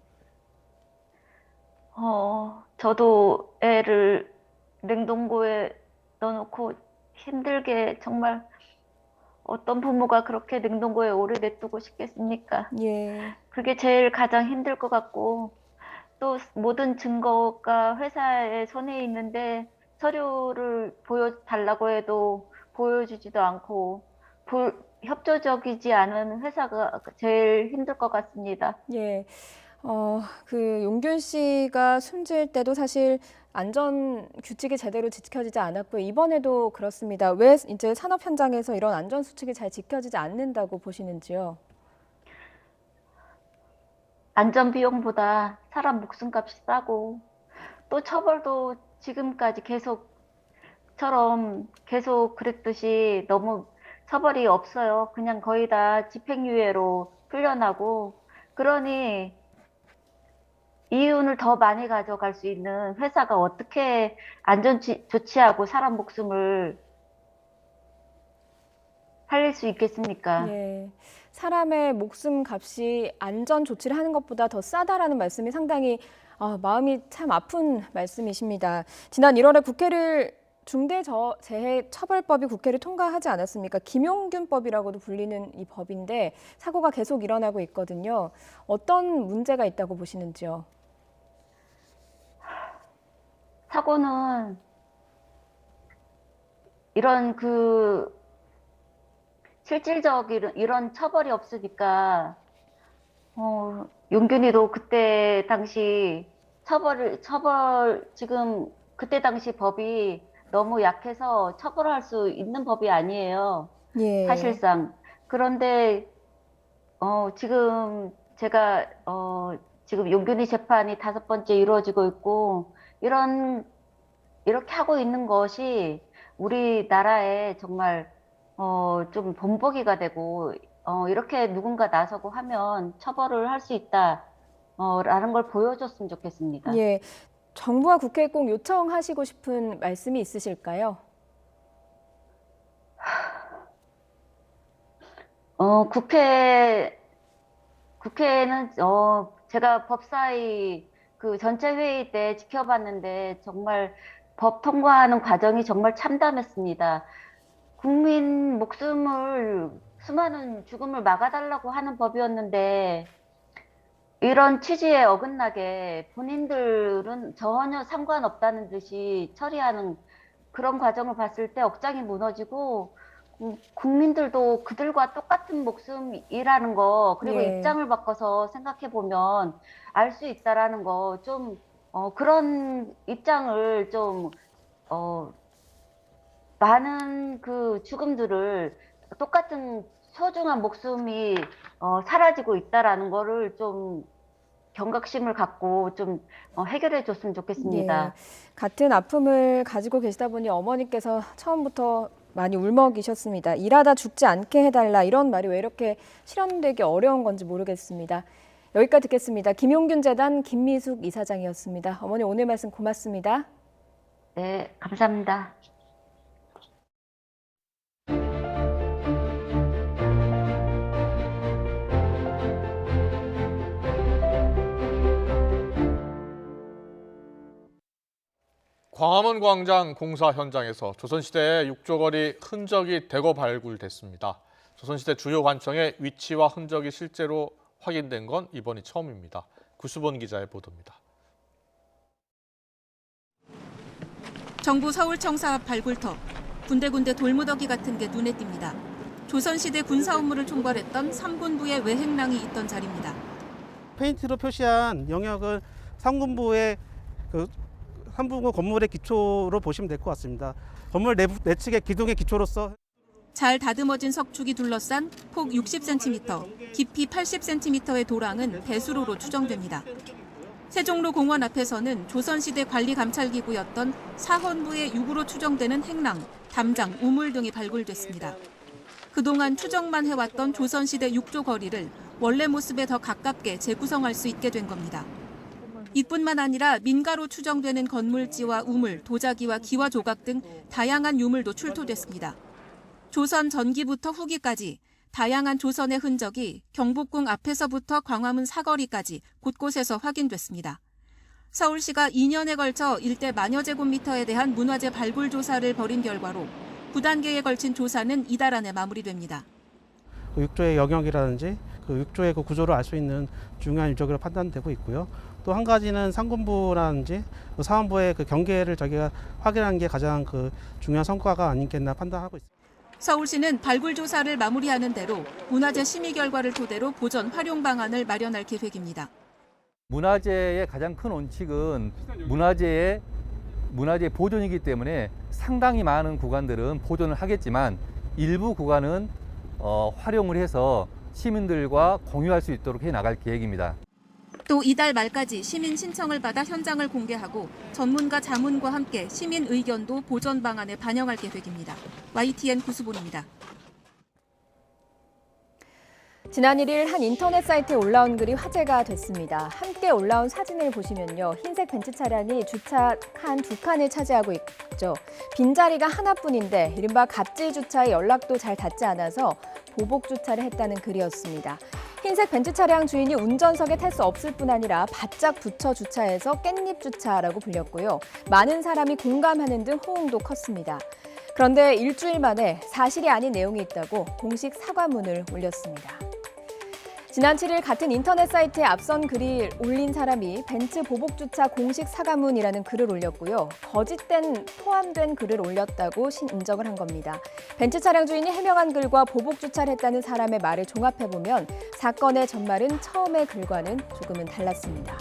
저도 애를 냉동고에 넣어놓고 힘들게 정말 어떤 부모가 그렇게 냉동고에 오래 냅두고 싶겠습니까? 예. 그게 제일 가장 힘들 것 같고 또 모든 증거가 회사의 손에 있는데 서류를 보여달라고 해도 보여주지도 않고 협조적이지 않은 회사가 제일 힘들 것 같습니다. 예. 그 용균 씨가 숨질 때도 사실 안전 규칙이 제대로 지켜지지 않았고요. 이번에도 그렇습니다. 왜 이제 산업 현장에서 이런 안전 수칙이 잘 지켜지지 않는다고 보시는지요? 안전 비용보다 사람 목숨값이 싸고 또 처벌도 지금까지 계속 그랬듯이 너무 처벌이 없어요. 그냥 거의 다 집행유예로 풀려나고 그러니 이윤을 더 많이 가져갈 수 있는 회사가 어떻게 안전 조치하고 사람 목숨을 살릴 수 있겠습니까? 예. 사람의 목숨 값이 안전 조치를 하는 것보다 더 싸다라는 말씀이 상당히 마음이 참 아픈 말씀이십니다. 지난 1월에 국회를 중대재해처벌법이 국회를 통과하지 않았습니까? 김용균법이라고도 불리는 이 법인데 사고가 계속 일어나고 있거든요. 어떤 문제가 있다고 보시는지요? 사고는 이런 실질적인 이런 처벌이 없으니까 용균이도 그때 당시 지금 그때 당시 법이 너무 약해서 처벌할 수 있는 법이 아니에요. 예. 사실상. 그런데 지금 제가 지금 용균이 재판이 5번째 이루어지고 있고 이렇게 하고 있는 것이 우리나라에 정말 좀 본보기가 되고 이렇게 누군가 나서고 하면 처벌을 할 수 있다 라는 걸 보여줬으면 좋겠습니다. 예, 정부와 국회에 꼭 요청하시고 싶은 말씀이 있으실까요? 국회는 제가 법사위 그 전체 회의 때 지켜봤는데 정말 법 통과하는 과정이 정말 참담했습니다. 국민 목숨을 수많은 죽음을 막아달라고 하는 법이었는데 이런 취지에 어긋나게 본인들은 전혀 상관없다는 듯이 처리하는 그런 과정을 봤을 때 억장이 무너지고 국민들도 그들과 똑같은 목숨이라는 거 그리고 예. 입장을 바꿔서 생각해 보면 알 수 있다라는 거 좀 그런 입장을 좀 많은 그 죽음들을 똑같은 소중한 목숨이 사라지고 있다라는 거를 좀 경각심을 갖고 좀 해결해 줬으면 좋겠습니다. 예. 같은 아픔을 가지고 계시다 보니 어머니께서 처음부터 많이 울먹이셨습니다. 일하다 죽지 않게 해달라 이런 말이 왜 이렇게 실현되기 어려운 건지 모르겠습니다. 여기까지 듣겠습니다. 김용균 재단 김미숙 이사장이었습니다. 어머니 오늘 말씀 고맙습니다. 네, 감사합니다. 광화문 광장 공사 현장에서 조선시대의 육조거리 흔적이 대거 발굴됐습니다. 조선시대 주요 관청의 위치와 흔적이 실제로 확인된 건 이번이 처음입니다. 구수본 기자의 보도입니다. 정부 서울청사 앞 발굴터. 군데군데 돌무더기 같은 게 눈에 띕니다. 조선시대 군사 업무를 총괄했던 삼군부의 외행랑이 있던 자리입니다. 페인트로 표시한 영역은 삼군부의 삼군부 건물의 기초로 보시면 될 것 같습니다. 건물 내측의 기둥의 기초로서 잘 다듬어진 석축이 둘러싼 폭 60cm, 깊이 80cm의 도랑은 배수로로 추정됩니다. 세종로 공원 앞에서는 조선시대 관리감찰기구였던 사헌부의 유구로 추정되는 행랑, 담장, 우물 등이 발굴됐습니다. 그동안 추정만 해왔던 조선시대 육조거리를 원래 모습에 더 가깝게 재구성할 수 있게 된 겁니다. 이뿐만 아니라 민가로 추정되는 건물지와 우물, 도자기와 기와 조각 등 다양한 유물도 출토됐습니다. 조선 전기부터 후기까지 다양한 조선의 흔적이 경복궁 앞에서부터 광화문 사거리까지 곳곳에서 확인됐습니다. 서울시가 2년에 걸쳐 일대 만여 제곱미터에 대한 문화재 발굴 조사를 벌인 결과로 9단계에 걸친 조사는 이달 안에 마무리됩니다. 그 육조의 영역이라든지 그 육조의 그 구조를 알 수 있는 중요한 유적으로 판단되고 있고요. 또 한 가지는 상군부라든지 그 사원부의 그 경계를 저희가 확인한 게 가장 그 중요한 성과가 아니겠나 판단하고 있습니다. 서울시는 발굴 조사를 마무리하는 대로 문화재 심의 결과를 토대로 보전 활용 방안을 마련할 계획입니다. 문화재의 가장 큰 원칙은 문화재 보존이기 때문에 상당히 많은 구간들은 보존을 하겠지만 일부 구간은 활용을 해서 시민들과 공유할 수 있도록 해 나갈 계획입니다. 또 이달 말까지 시민 신청을 받아 현장을 공개하고 전문가 자문과 함께 시민 의견도 보전 방안에 반영할 계획입니다. YTN 구수본입니다. 지난 1일 한 인터넷 사이트에 올라온 글이 화제가 됐습니다. 함께 올라온 사진을 보시면요. 흰색 벤츠 차량이 주차칸 2칸을 차지하고 있죠. 빈자리가 하나뿐인데 이른바 갑질 주차에 연락도 잘 닿지 않아서 보복 주차를 했다는 글이었습니다. 흰색 벤츠 차량 주인이 운전석에 탈 수 없을 뿐 아니라 바짝 붙여 주차해서 깻잎 주차라고 불렸고요. 많은 사람이 공감하는 등 호응도 컸습니다. 그런데 일주일 만에 사실이 아닌 내용이 있다고 공식 사과문을 올렸습니다. 지난 7일 같은 인터넷 사이트에 앞선 글을 올린 사람이 벤츠 보복주차 공식 사과문이라는 글을 올렸고요. 거짓된 포함된 글을 올렸다고 인정을 한 겁니다. 벤츠 차량 주인이 해명한 글과 보복주차를 했다는 사람의 말을 종합해보면 사건의 전말은 처음의 글과는 조금은 달랐습니다.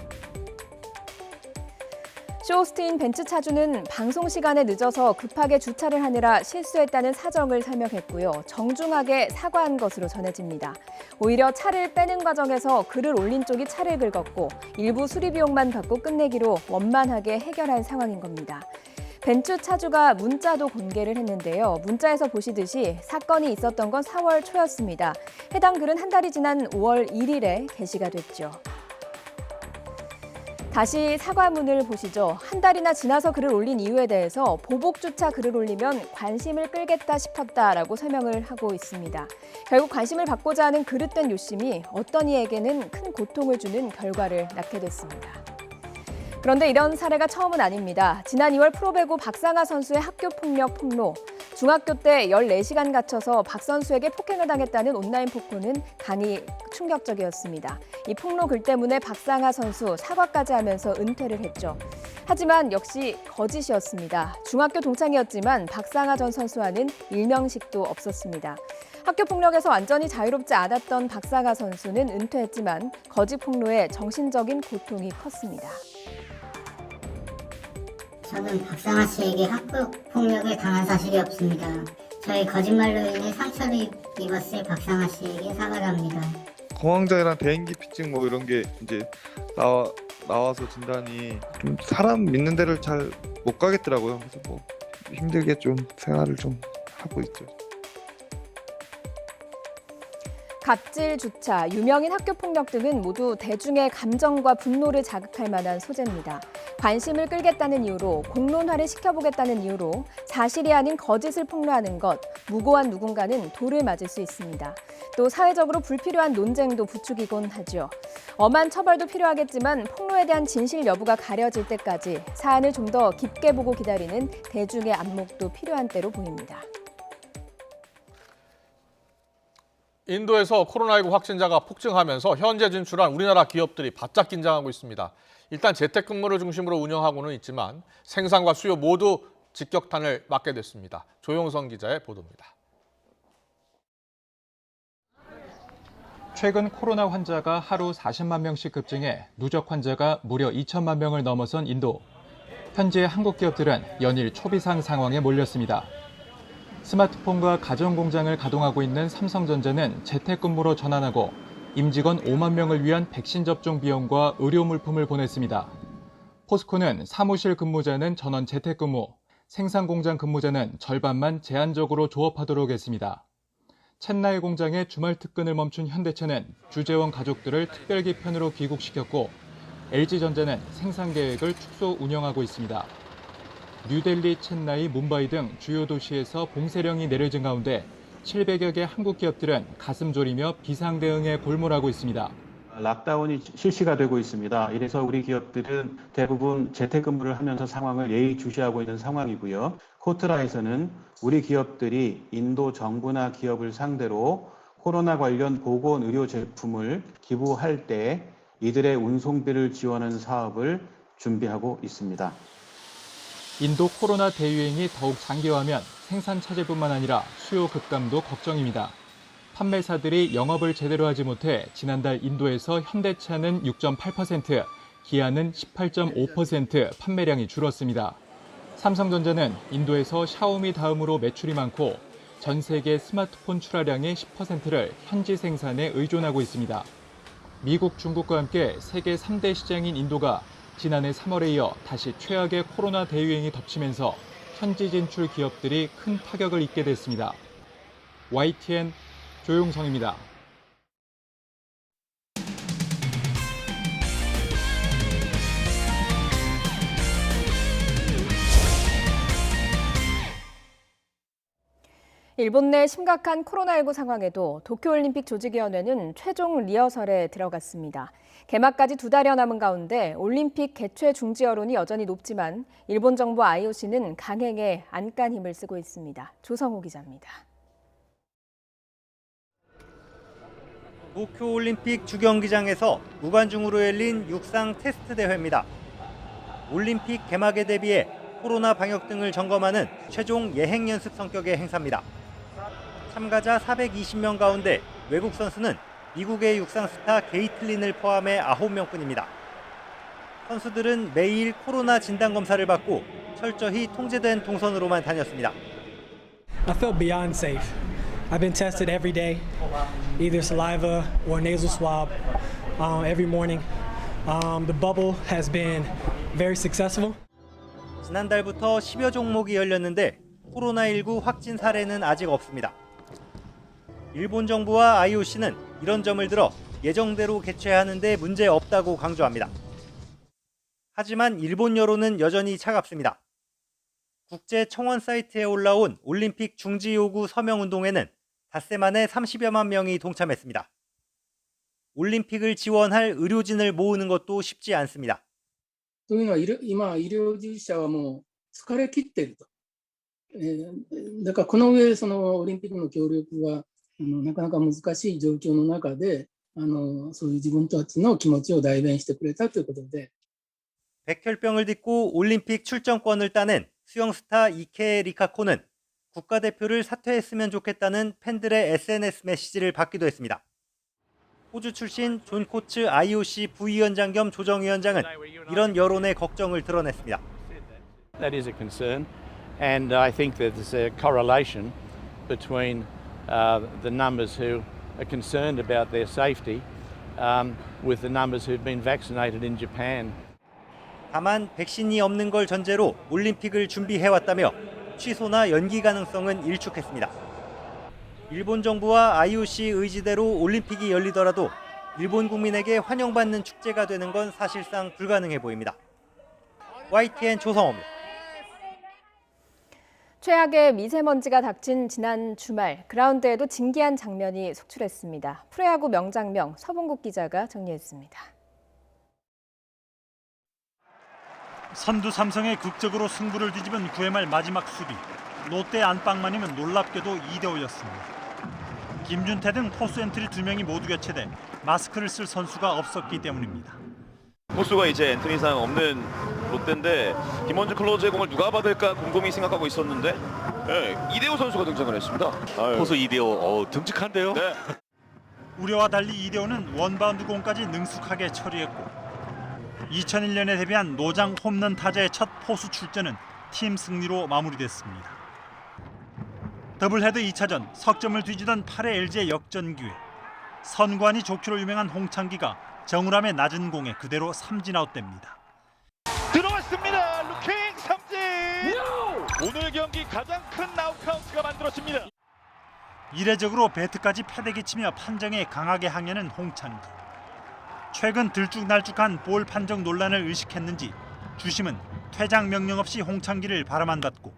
쇼호스트인 벤츠 차주는 방송 시간에 늦어서 급하게 주차를 하느라 실수했다는 사정을 설명했고요. 정중하게 사과한 것으로 전해집니다. 오히려 차를 빼는 과정에서 글을 올린 쪽이 차를 긁었고 일부 수리 비용만 받고 끝내기로 원만하게 해결한 상황인 겁니다. 벤츠 차주가 문자도 공개를 했는데요. 문자에서 보시듯이 사건이 있었던 건 4월 초였습니다. 해당 글은 한 달이 지난 5월 1일에 게시가 됐죠. 다시 사과문을 보시죠. 한 달이나 지나서 글을 올린 이유에 대해서 보복주차 글을 올리면 관심을 끌겠다 싶었다라고 설명을 하고 있습니다. 결국 관심을 받고자 하는 그릇된 요심이 어떤 이에게는 큰 고통을 주는 결과를 낳게 됐습니다. 그런데 이런 사례가 처음은 아닙니다. 지난 2월 프로배구 박상하 선수의 학교폭력 폭로. 중학교 때 14시간 갇혀서 박 선수에게 폭행을 당했다는 온라인 폭로는 간이 충격적이었습니다. 이 폭로 글 때문에 박상하 선수 사과까지 하면서 은퇴를 했죠. 하지만 역시 거짓이었습니다. 중학교 동창이었지만 박상하 전 선수와는 일명식도 없었습니다. 학교 폭력에서 완전히 자유롭지 않았던 박상하 선수는 은퇴했지만 거짓 폭로에 정신적인 고통이 컸습니다. 저는 박상하 씨에게 학교 폭력을 당한 사실이 없습니다. 저의 거짓말로 인해 상처를 입었을 박상하 씨에게 사과를 합니다. 공황장애랑 대인기피증 뭐 이런 게 이제 나와서 진단이 좀 사람 믿는 데를 잘 못 가겠더라고요. 그래서 뭐 힘들게 좀 생활을 좀 하고 있죠. 갑질 주차, 유명인 학교 폭력 등은 모두 대중의 감정과 분노를 자극할 만한 소재입니다. 관심을 끌겠다는 이유로, 공론화를 시켜보겠다는 이유로 사실이 아닌 거짓을 폭로하는 것, 무고한 누군가는 돌을 맞을 수 있습니다. 또 사회적으로 불필요한 논쟁도 부추기곤 하죠. 엄한 처벌도 필요하겠지만 폭로에 대한 진실 여부가 가려질 때까지 사안을 좀 더 깊게 보고 기다리는 대중의 안목도 필요한 때로 보입니다. 인도에서 코로나19 확진자가 폭증하면서 현재 진출한 우리나라 기업들이 바짝 긴장하고 있습니다. 일단 재택근무를 중심으로 운영하고는 있지만 생산과 수요 모두 직격탄을 맞게 됐습니다. 조용성 기자의 보도입니다. 최근 코로나 환자가 하루 40만 명씩 급증해 누적 환자가 무려 2천만 명을 넘어선 인도. 현재 한국 기업들은 연일 초비상 상황에 몰렸습니다. 스마트폰과 가전공장을 가동하고 있는 삼성전자는 재택근무로 전환하고 임직원 5만 명을 위한 백신 접종 비용과 의료 물품을 보냈습니다. 포스코는 사무실 근무자는 전원 재택근무, 생산공장 근무자는 절반만 제한적으로 조업하도록 했습니다. 첸나이 공장의 주말 특근을 멈춘 현대차는 주재원 가족들을 특별기편으로 귀국시켰고 LG전자는 생산 계획을 축소 운영하고 있습니다. 뉴델리, 첸나이, 뭄바이 등 주요 도시에서 봉쇄령이 내려진 가운데 700여 개 한국 기업들은 가슴 졸이며 비상 대응에 골몰하고 있습니다. 락다운이 실시가 되고 있습니다. 이래서 우리 기업들은 대부분 재택근무를 하면서 상황을 예의주시하고 있는 상황이고요. 코트라에서는 우리 기업들이 인도 정부나 기업을 상대로 코로나 관련 보건 의료 제품을 기부할 때 이들의 운송비를 지원하는 사업을 준비하고 있습니다. 인도 코로나 대유행이 더욱 장기화하면 생산 차질뿐만 아니라 수요 급감도 걱정입니다. 판매사들이 영업을 제대로 하지 못해 지난달 인도에서 현대차는 6.8%, 기아는 18.5% 판매량이 줄었습니다. 삼성전자는 인도에서 샤오미 다음으로 매출이 많고 전 세계 스마트폰 출하량의 10%를 현지 생산에 의존하고 있습니다. 미국, 중국과 함께 세계 3대 시장인 인도가 지난해 3월에 이어 다시 최악의 코로나 대유행이 덮치면서 현지 진출 기업들이 큰 타격을 입게 됐습니다. YTN 조용성입니다. 일본 내 심각한 코로나19 상황에도 도쿄올림픽 조직위원회는 최종 리허설에 들어갔습니다. 개막까지 2달여 남은 가운데 올림픽 개최 중지 여론이 여전히 높지만 일본 정부 IOC는 강행에 안간 힘을 쓰고 있습니다. 조성호 기자입니다. 도쿄올림픽 주경기장에서 무관중으로 열린 육상 테스트 대회입니다. 올림픽 개막에 대비해 코로나 방역 등을 점검하는 최종 예행 연습 성격의 행사입니다. 참가자 420명 가운데 외국 선수는 미국의 육상 스타 게이틀린을 포함해 9명뿐입니다. 선수들은 매일 코로나 진단 검사를 받고 철저히 통제된 동선으로만 다녔습니다. I felt beyond safe. I've been tested every day, either saliva or nasal swab every morning. The bubble has been very successful. 지난달부터 10여 종목이 열렸는데 코로나19 확진 사례는 아직 없습니다. 일본 정부와 IOC는 이런 점을 들어 예정대로 개최하는 데 문제 없다고 강조합니다. 하지만 일본 여론은 여전히 차갑습니다. 국제 청원 사이트에 올라온 올림픽 중지 요구 서명 운동에는 닷새 만에 30여만 명이 동참했습니다. 올림픽을 지원할 의료진을 모으는 것도 쉽지 않습니다. というのは今医療従事者はもう疲れ切っていると。だからこの上そのオリンピックの協力はなかなか難しい状況の中でそういう自分たちの気持ちを代弁してくれたということで。 백혈병을 딛고 올림픽 출전권을 따낸 수영 스타 이케 리카코는 국가대표를 사퇴했으면 좋겠다는 팬들의 SNS 메시지를 받기도 했습니다. 호주 출신 존 코츠 IOC 부위원장 겸 조정위원장은 이런 여론의 걱정을 드러냈습니다. That is a concern, and I think there's a correlation between the numbers who are concerned about their safety with the numbers who've been vaccinated in Japan. 다만 백신이 없는 걸 전제로 올림픽을 준비해왔다며 취소나 연기 가능성은 일축했습니다. 일본 정부와 IOC 의지대로 올림픽이 열리더라도 일본 국민에게 환영받는 축제가 되는 건 사실상 불가능해 보입니다. YTN 조성호입니다. 최악의 미세먼지가 닥친 지난 주말 그라운드에도 진기한 장면이 속출했습니다. 프로야구 명장면 서봉국 기자가 정리했습니다. 선두 삼성의 극적으로 승부를 뒤집은 9회 말 마지막 수비. 롯데 안방만이면 놀랍게도 2대5였습니다. 김준태 등 포수 엔트리 2명이 모두 교체돼 마스크를 쓸 선수가 없었기 때문입니다. 포수가 이제 엔트리상 없는 롯데인데 김원주 클로즈의 공을 누가 받을까 곰곰이 생각하고 있었는데 이대호 선수가 등장을 했습니다. 포수 이대호 듬직한데요. 네. 우려와 달리 이대호는 원바운드 공까지 능숙하게 처리했고 2001년에 데뷔한 노장 홈런 타자의 첫 포수 출전은 팀 승리로 마무리됐습니다. 더블헤드 2차전 석점을 뒤지던 8회 LG의 역전 기회. 선관위 좋기로 유명한 홍창기가 정우람의 낮은 공에 그대로 삼진아웃됩니다. 들어왔습니다. 루킹 삼진. 오늘 경기 가장 큰 아웃카운트가 만들어집니다. 이례적으로 배트까지 패대기 치며 판정에 강하게 항의하는 홍창기. 최근 들쭉날쭉한 볼 판정 논란을 의식했는지 주심은 퇴장 명령 없이 홍창기를 바라만 봤고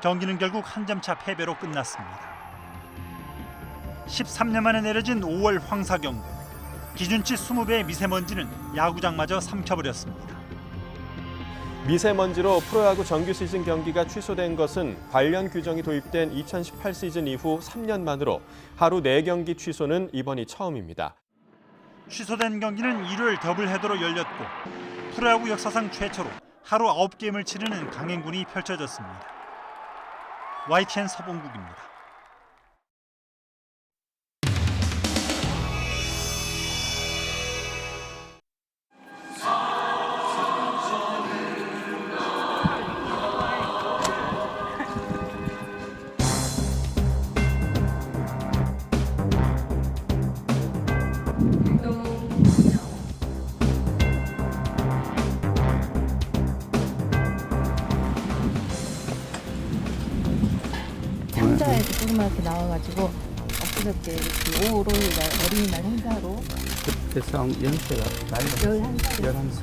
경기는 결국 한 점 차 패배로 끝났습니다. 13년 만에 내려진 5월 황사경고. 기준치 20배의 미세먼지는 야구장마저 삼켜버렸습니다. 미세먼지로 프로야구 정규 시즌 경기가 취소된 것은 관련 규정이 도입된 2018 시즌 이후 3년 만으로 하루 4경기 취소는 이번이 처음입니다. 취소된 경기는 일요일 더블헤더로 열렸고 프로야구 역사상 최초로 하루 9게임을 치르는 강행군이 펼쳐졌습니다. YTN 서봉국입니다. 상자에서 조그맣게 나와가지고 엊그저께 이렇게 5월 5일 날 어린이날 행사로 대상 연세가 나이가 11살. 11살.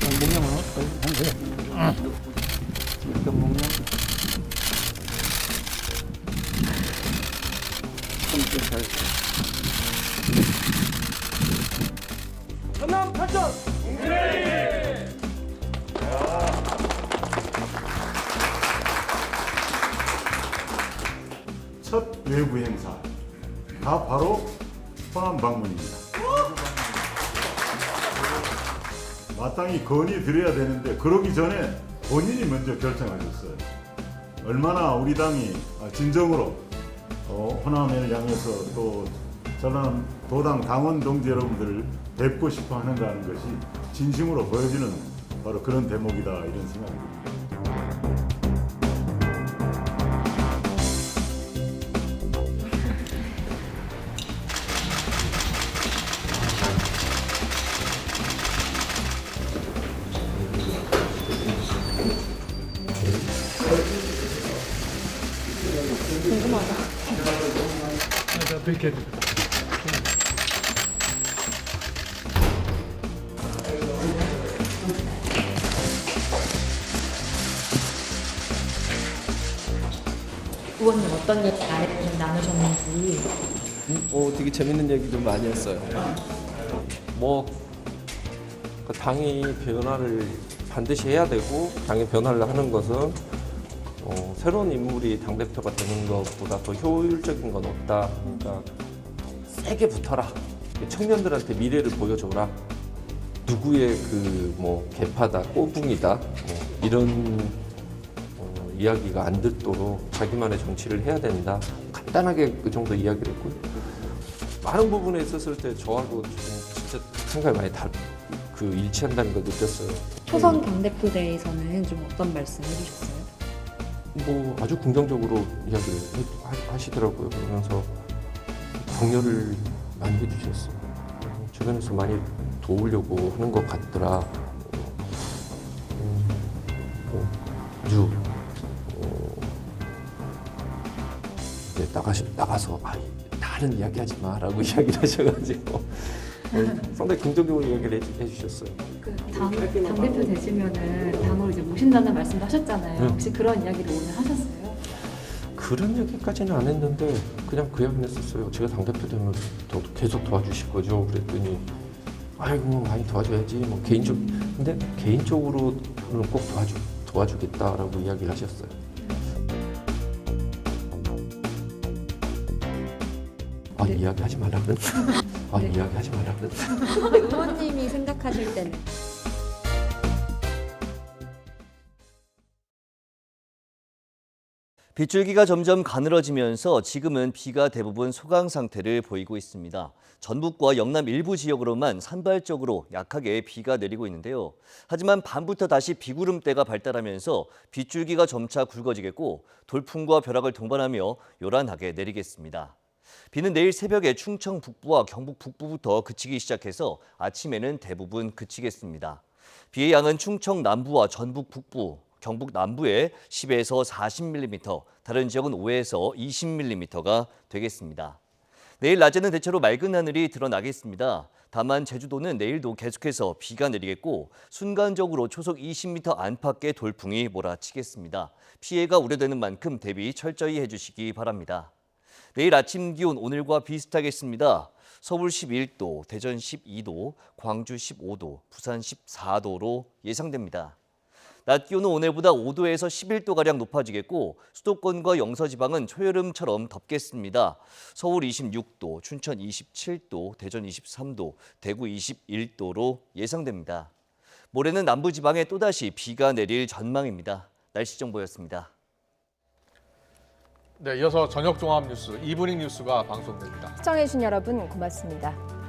목령은 어떻게 어떤 목령? 전남 8점! 첫 외부 행사 다 바로 호남 방문입니다. 마땅히 건의드려야 되는데 그러기 전에 본인이 먼저 결정하셨어요. 얼마나 우리 당이 진정으로 호남을 향해서 또 전남 도당 당원 동지 여러분들을 뵙고 싶어 하는가 하는 것이 진심으로 보여지는 바로 그런 대목이다 이런 생각이 듭니다. 의원님 어떤 얘기 좀 나누셨는지. 되게 재밌는 얘기도 많이 했어요. 그 당이 변화를 반드시 해야 되고 당의 변화를 하는 것은 새로운 인물이 당대표가 되는 것보다 더 효율적인 건 없다. 그러니까 세게 붙어라. 청년들한테 미래를 보여줘라. 누구의 개파다, 꼬붕이다. 이런 이야기가 안 듣도록 자기만의 정치를 해야 된다. 간단하게 그 정도 이야기를 했고요. 많은 부분에 있었을 때 저하고 진짜 생각이 많이 일치한다는 걸 느꼈어요. 초선 당대표대회에서는 좀 어떤 말씀 해주셨어요? 아주 긍정적으로 이야기를 하시더라고요. 그러면서 격려를 많이 해주셨어요. 주변에서 많이 도우려고 하는 것 같더라. 아주 나가서 다른 이야기 하지 마라고 이야기를 하셔가지고 상당히 긍정적으로 이야기를 해주셨어요. 당대표 되시면은 당으로 이제 모신다는 말씀도 하셨잖아요. 혹시 그런 이야기를 오늘 하셨어요? 그런 얘기까지는 안 했는데 그냥 그 이야기는 했었어요. 제가 당대표 되면 저도 계속 도와주실 거죠. 그랬더니 아이고 많이 도와줘야지. 근데 개인적으로는 꼭 도와주겠다라고 이야기를 하셨어요. 이야기하지 말라 그랬나? 네. 이야기하지 말라 그랬나? 의원님이 생각하실 때는? 빗줄기가 점점 가늘어지면서 지금은 비가 대부분 소강 상태를 보이고 있습니다. 전북과 영남 일부 지역으로만 산발적으로 약하게 비가 내리고 있는데요. 하지만 밤부터 다시 비구름대가 발달하면서 빗줄기가 점차 굵어지겠고 돌풍과 벼락을 동반하며 요란하게 내리겠습니다. 비는 내일 새벽에 충청 북부와 경북 북부부터 그치기 시작해서 아침에는 대부분 그치겠습니다. 비의 양은 충청 남부와 전북 북부, 경북 남부에 10에서 40mm, 다른 지역은 5에서 20mm가 되겠습니다. 내일 낮에는 대체로 맑은 하늘이 드러나겠습니다. 다만 제주도는 내일도 계속해서 비가 내리겠고 순간적으로 초속 20m 안팎의 돌풍이 몰아치겠습니다. 피해가 우려되는 만큼 대비 철저히 해주시기 바랍니다. 내일 아침 기온 오늘과 비슷하겠습니다. 서울 11도, 대전 12도, 광주 15도, 부산 14도로 예상됩니다. 낮 기온은 오늘보다 5도에서 11도가량 높아지겠고 수도권과 영서지방은 초여름처럼 덥겠습니다. 서울 26도, 춘천 27도, 대전 23도, 대구 21도로 예상됩니다. 모레는 남부지방에 또다시 비가 내릴 전망입니다. 날씨 정보였습니다. 네, 이어서 저녁 종합 뉴스 이브닝 뉴스가 방송됩니다. 시청해주신 여러분 고맙습니다.